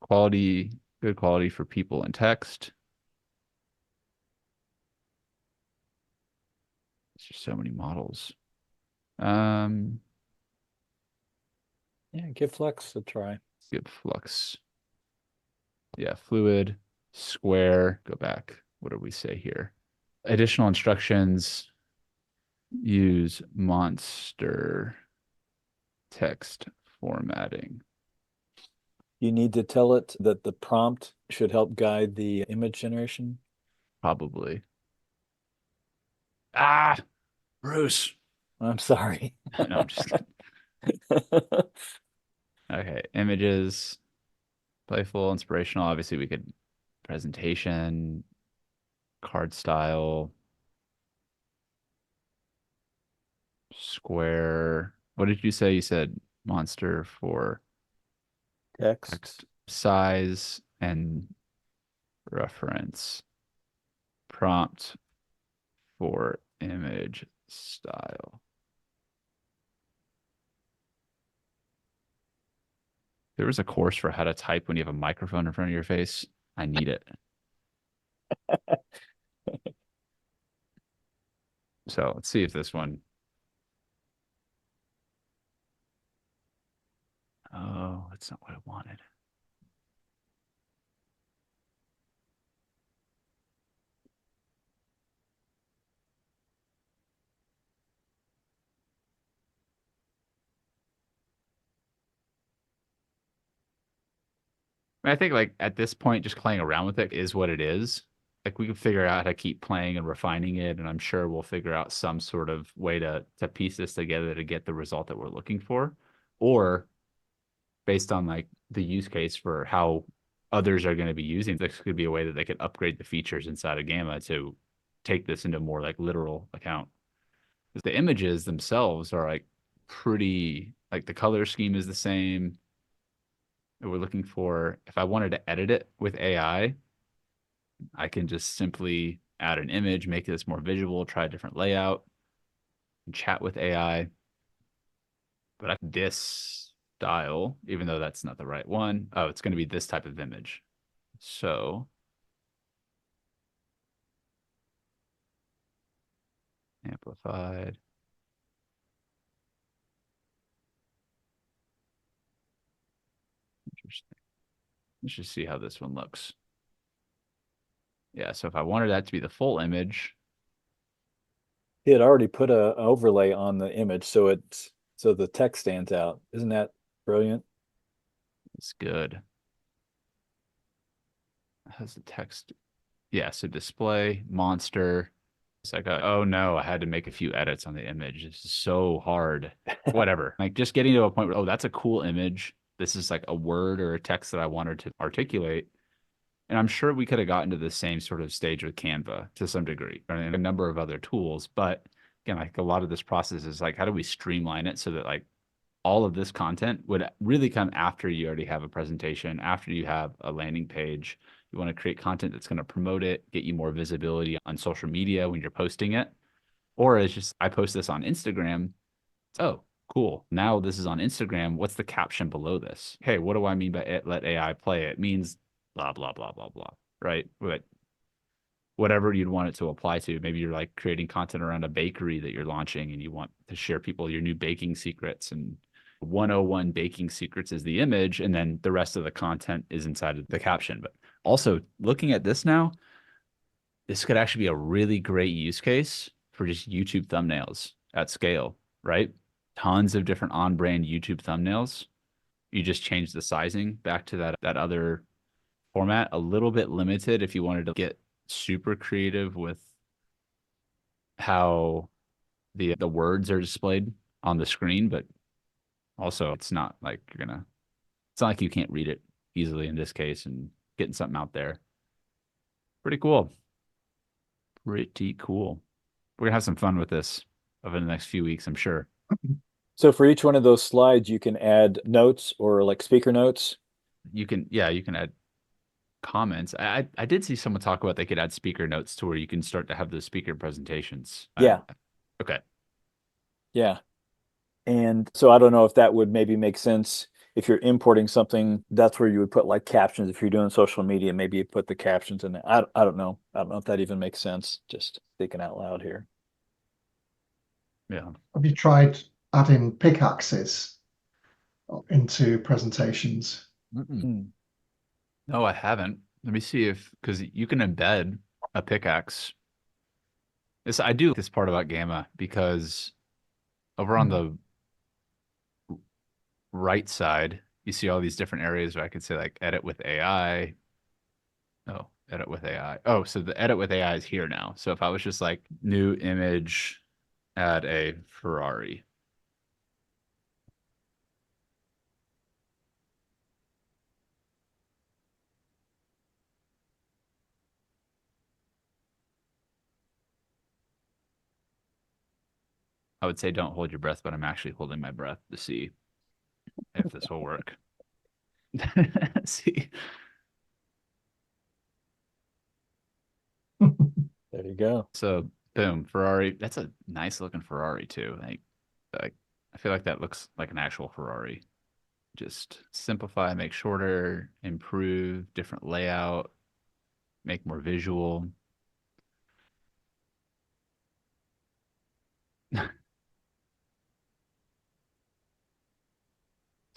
good quality for people and text. There's just so many models. Um, yeah, give Flux a try. Give flux. Yeah, fluid, square, go back. What do we say here? Additional instructions, use monster text formatting. You need to tell it that the prompt should help guide the image generation. Probably. Ah, Bruce. I'm sorry. No, I'm just kidding. Okay, images, playful, inspirational. Obviously, we could presentation. card style, square. What did you say? You said monster for Text. text size and reference, prompt for image style. There was a course for how to type when you have a microphone in front of your face. I need it. So let's see if this one. Oh, that's not what I wanted. I think like at this point, just playing around with it is what it is. Like we can figure out how to keep playing and refining it, and I'm sure we'll figure out some sort of way to piece this together to get the result that we're looking for. Or based on like the use case for how others are going to be using this could be a way that they could upgrade the features inside of Gamma to take this into more like literal account. Because the images themselves are like pretty like the color scheme is the same that we're looking for. If I wanted to edit it with AI, I can just simply add an image, make this more visual, try a different layout, and chat with AI. But this style, even though that's not the right one, oh, it's going to be this type of image. So amplified. Interesting. Let's just see how this one looks. Yeah, so if I wanted that to be the full image, He had already put a overlay on the image, so the text stands out. Isn't that brilliant? it's good. It has the text. Yeah, so display, monster. It's like, oh no, I had to make a few edits on the image. This is so hard. Whatever. Like just getting to a point where, oh, that's a cool image. This is like a word or a text that I wanted to articulate. And I'm sure we could have gotten to the same sort of stage with Canva to some degree and a number of other tools. But again, like a lot of this process is like, how do we streamline it so that like all of this content would really come after you already have a presentation, after you have a landing page. You want to create content that's going to promote it, get you more visibility on social media when you're posting it. Or it's just, I post this on Instagram. Oh, cool. Now this is on Instagram. What's the caption below this? Hey, what do I mean by it? Let AI play it? It means blah, blah, blah, blah, blah. Right? But whatever you'd want it to apply to. Maybe you're like creating content around a bakery that you're launching and you want to share people your new baking secrets, and 101 baking secrets is the image, and then the rest of the content is inside of the caption. But also looking at this now, this could actually be a really great use case for just YouTube thumbnails at scale, right? Tons of different on-brand YouTube thumbnails. You just change the sizing back to that other format, a little bit limited if you wanted to get super creative with how the words are displayed on the screen, but also it's not like it's not like you can't read it easily in this case and getting something out there. Pretty cool. Pretty cool. We're gonna have some fun with this over the next few weeks, I'm sure. So for each one of those slides, you can add notes or like speaker notes. You can, yeah, you can add comments. I did see someone talk about they could add speaker notes to where you can start to have those speaker presentations. Yeah. Okay. Yeah. And so I don't know if that would maybe make sense if you're importing something, that's where you would put like captions. If you're doing social media, maybe you put the captions in there. I don't know. I don't know if that even makes sense. Just thinking out loud here. Yeah. Have you tried adding pickaxes into presentations? Mm-mm. Hmm. No, I haven't. Let me see if, because you can embed a pickaxe. This I do like this part about Gamma because over on the right side, you see all these different areas where I could say like edit with AI. Oh, edit with AI. Oh, so the edit with AI is here now. So if I was just like new image, add a Ferrari. I would say don't hold your breath, but I'm actually holding my breath to see if this will work. See, There you go. so boom, Ferrari. That's a nice looking Ferrari too. Like I feel like that looks like an actual Ferrari. Just simplify, make shorter, improve, different layout, make more visual.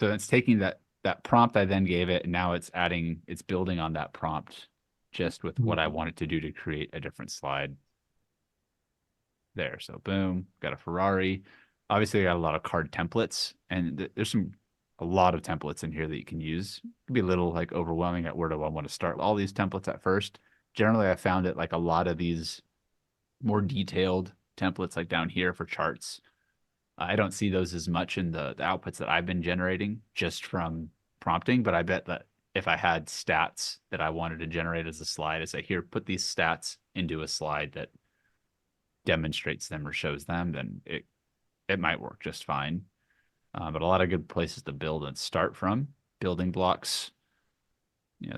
So it's taking that prompt I then gave it, and now it's building on that prompt just with what I want it to do to create a different slide there. So boom, got a Ferrari. Obviously, I got a lot of card templates, and there's a lot of templates in here that you can use. It can be a little like overwhelming at where do I want to start all these templates at first. Generally, I found it like a lot of these more detailed templates like down here for charts. I don't see those as much in the outputs that I've been generating just from prompting, but I bet that if I had stats that I wanted to generate as a slide, I say, here, put these stats into a slide that demonstrates them or shows them, then it might work just fine. But a lot of good places to build and start from, building blocks,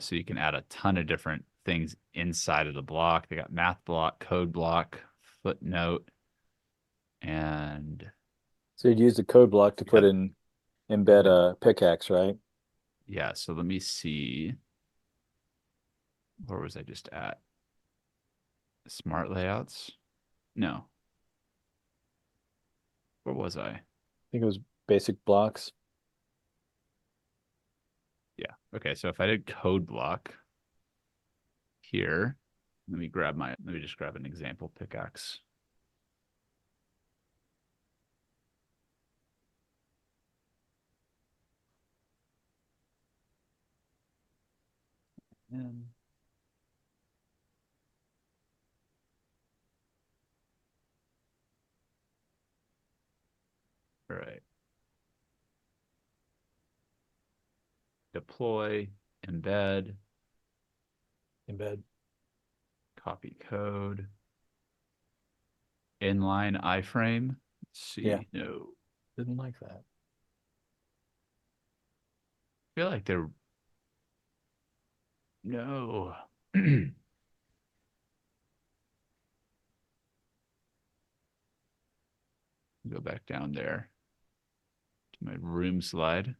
so you can add a ton of different things inside of the block. They got math block, code block, footnote, and So you'd use the code block to put yeah, in embed a pickaxe, right? yeah. So let me see. Where was I just at? Smart layouts? No. Where was I? I think it was basic blocks. Yeah. Okay. So if I did code block here, let me just grab an example pickaxe. And all right. Deploy, embed, Embed. copy code, inline iframe. Let's see. Yeah. No. Didn't like that. I feel like they're no. Go back down there to my room slide.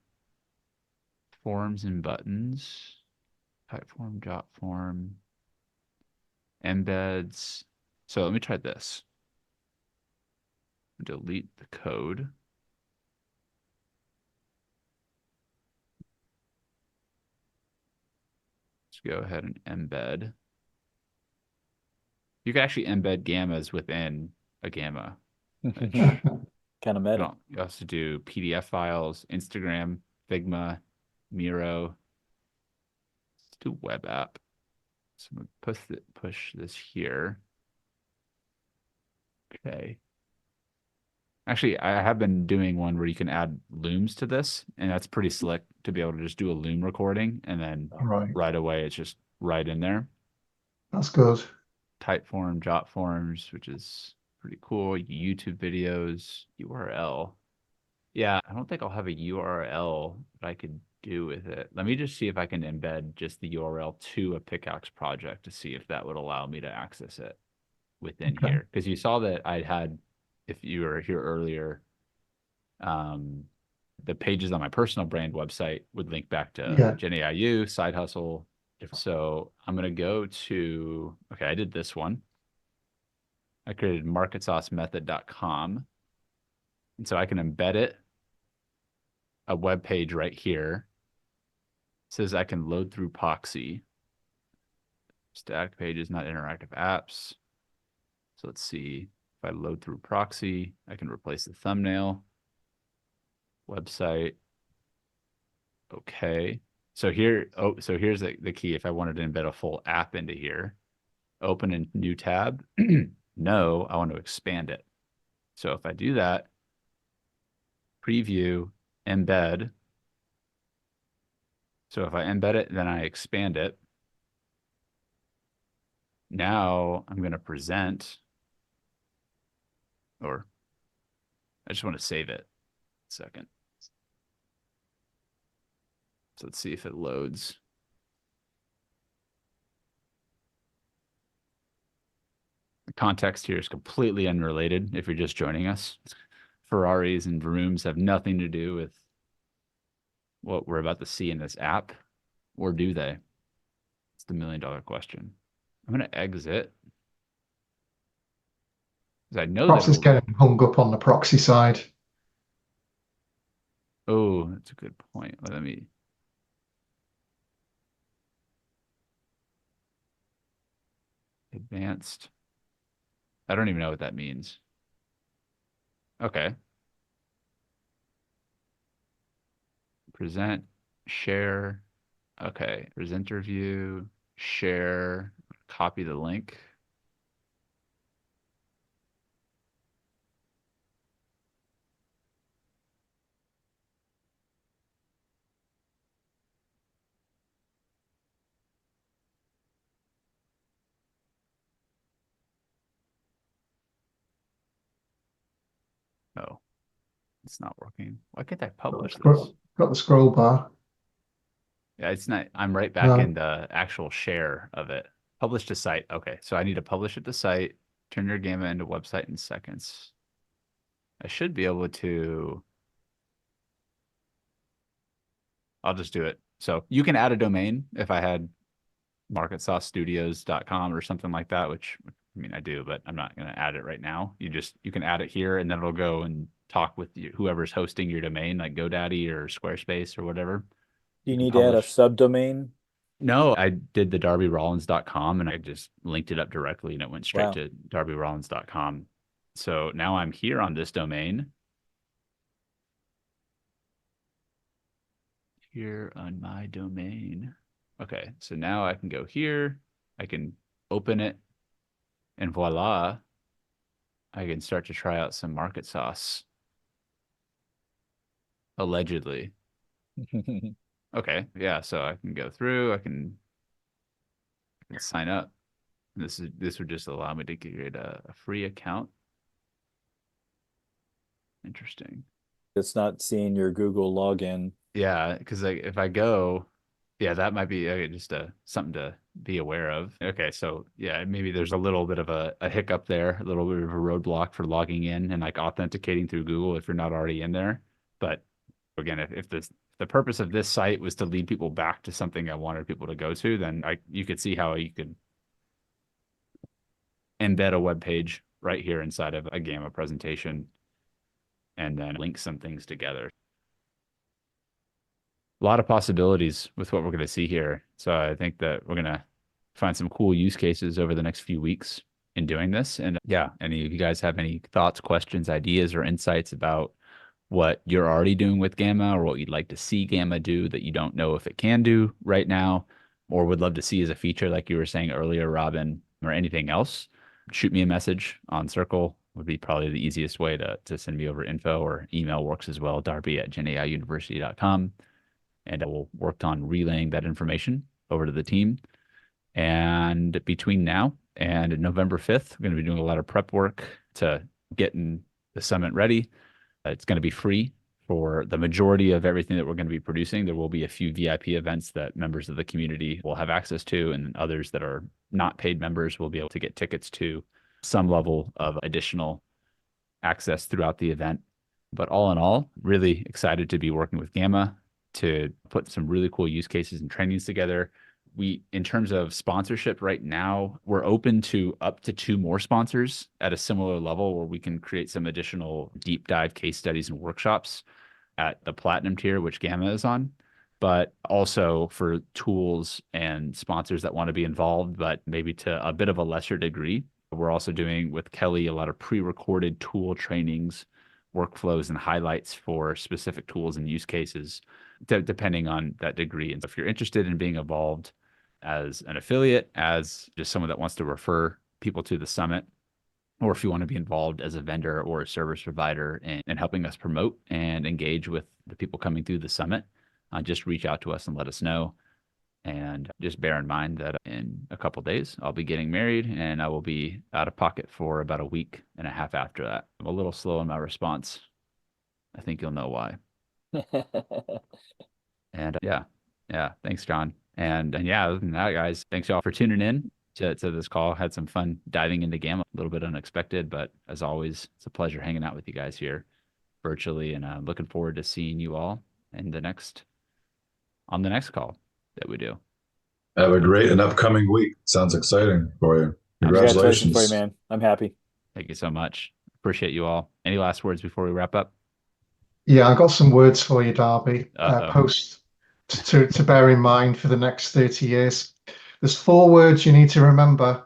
Forms and buttons. Type form, jot form, embeds. So let me try this. Delete the code. Let's go ahead and embed. You can actually embed gammas within a gamma, which Kind of meta. you also do PDF files, Instagram, Figma, Miro. Let's do web app. So I'm gonna push this here. Okay. Actually, I have been doing one where you can add looms to this, and that's pretty slick to be able to just do a loom recording, and then Right. right away it's just right in there. That's good. Typeform, jot forms, which is pretty cool. YouTube videos, URL. Yeah, I don't think I'll have a URL that I could do with it. Let me just see if I can embed just the URL to a pickaxe project to see if that would allow me to access it within Okay. here. Because you saw that I had, if you were here earlier, um, the pages on my personal brand website would link back to Yeah. GenAIU, SideHustle. So I'm going to go to, okay, I did this one. I created marketsaucemethod.com. And so I can embed it, a web page right here. It says I can load through Proxy. Static pages, not interactive apps. So let's see. If I load through Proxy, I can replace the thumbnail. Website. Okay. So here, so here's the key. If I wanted to embed a full app into here, open a new tab. No, I want to expand it. So if I do that, preview, embed. So if I embed it, then I expand it. Now I'm going to present, or I just want to save it. Second. So let's see if it loads. The context here is completely unrelated if you're just joining us. Ferraris and Vrooms have nothing to do with what we're about to see in this app, or do they? It's the $1 million question. I'm going to exit. Because I know that Perhaps it's getting hung up on the proxy side. Oh, that's a good point. Let me. Advanced. I don't even know what that means. Okay. Present, share. Okay. Presenter view, share, copy the link. Oh, it's not working. Why can't I publish this? Got the scroll bar. Yeah, it's not. I'm right back in the actual share of it. Publish to site. Okay, so I need to publish it to site, turn your gamma into website in seconds. I should be able to. I'll just do it. So you can add a domain if I had marketsaucestudios.com or something like that, which I mean I do, but I'm not going to add it right now. You can add it here and then it'll go and talk with you, whoever's hosting your domain, like GoDaddy or Squarespace or whatever. Do you need to add a subdomain? No, I did the darbyrollins.com and I just linked it up directly and it went straight to darbyrollins.com. So now I'm here on this domain. Here on my domain. Okay, so now I can go here, I can open it, and voila, I can start to try out some market sauce. Allegedly. Okay, yeah, so I can go through, I can sign up. This would just allow me to create a free account. Interesting. It's not seeing your Google login. Yeah, because if I go, yeah, that might be just something to be aware of. Okay, so yeah, maybe there's a little bit of a hiccup there, a little bit of a roadblock for logging in and like authenticating through Google if you're not already in there. But again, if the purpose of this site was to lead people back to something I wanted people to go to, then you could see how you could embed a web page right here inside of a Gamma presentation and then link some things together. A lot of possibilities with what we're going to see here. So I think that we're going to find some cool use cases over the next few weeks in doing this. And yeah, any of you guys have any thoughts, questions, ideas, or insights about what you're already doing with Gamma or what you'd like to see Gamma do that you don't know if it can do right now, or would love to see as a feature, like you were saying earlier, Robin, or anything else, shoot me a message on Circle would be probably the easiest way to send me over info, or email works as well, darby@genaiuniversity.com. And I will work on relaying that information over to the team. And between now and November 5th, we're going to be doing a lot of prep work to getting the summit ready. It's going to be free for the majority of everything that we're going to be producing. There will be a few VIP events that members of the community will have access to, and others that are not paid members will be able to get tickets to some level of additional access throughout the event. But all in all, really excited to be working with Gamma to put some really cool use cases and trainings together. In terms of sponsorship right now, we're open to up to 2 more sponsors at a similar level where we can create some additional deep dive case studies and workshops at the platinum tier, which Gamma is on, but also for tools and sponsors that want to be involved, but maybe to a bit of a lesser degree. We're also doing with Kelly a lot of pre-recorded tool trainings, workflows, and highlights for specific tools and use cases, depending on that degree. And so if you're interested in being involved as an affiliate, as just someone that wants to refer people to the summit, or if you want to be involved as a vendor or a service provider in helping us promote and engage with the people coming through the summit, just reach out to us and let us know. And just bear in mind that in a couple days, I'll be getting married and I will be out of pocket for about a week and a half after that. I'm a little slow in my response. I think you'll know why. And yeah, thanks, John. And yeah, other than that, guys, thanks y'all for tuning in to this call. Had some fun diving into Gamma, a little bit unexpected, but as always, it's a pleasure hanging out with you guys here virtually, and looking forward to seeing you all in on the next call that we do. Have a great and upcoming week. Sounds exciting for you. Congratulations for you, Congratulations. man. I'm happy. Thank you so much. Appreciate you all. Any last words before we wrap up? Yeah, I got some words for you, Darby. Uh-oh. Post to bear in mind for the next 30 years. There's 4 words you need to remember: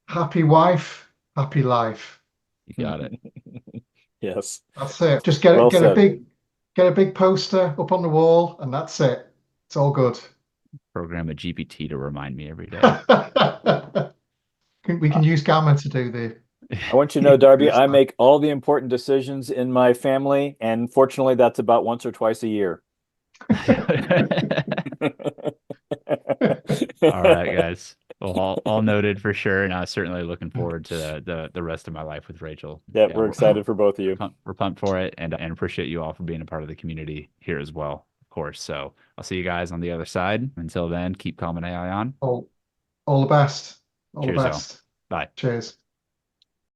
happy wife, happy life. You got it. Yes. That's it. Just get Well get a said. big poster up on the wall, and that's it. It's all good. Program a GPT to remind me every day. We can use Gamma to do the. I want you to know, Darby, I make all the important decisions in my family, and fortunately, that's about once or twice a year. All right, guys. Well, all noted for sure, and I'm certainly looking forward to the rest of my life with Rachel. Yeah, we're excited for both of you. We're pumped for it, and appreciate you all for being a part of the community here as well, of course. So I'll see you guys on the other side. Until then, keep calm and AI on. All the best. All the Cheers, y'all. best. Bye. Cheers.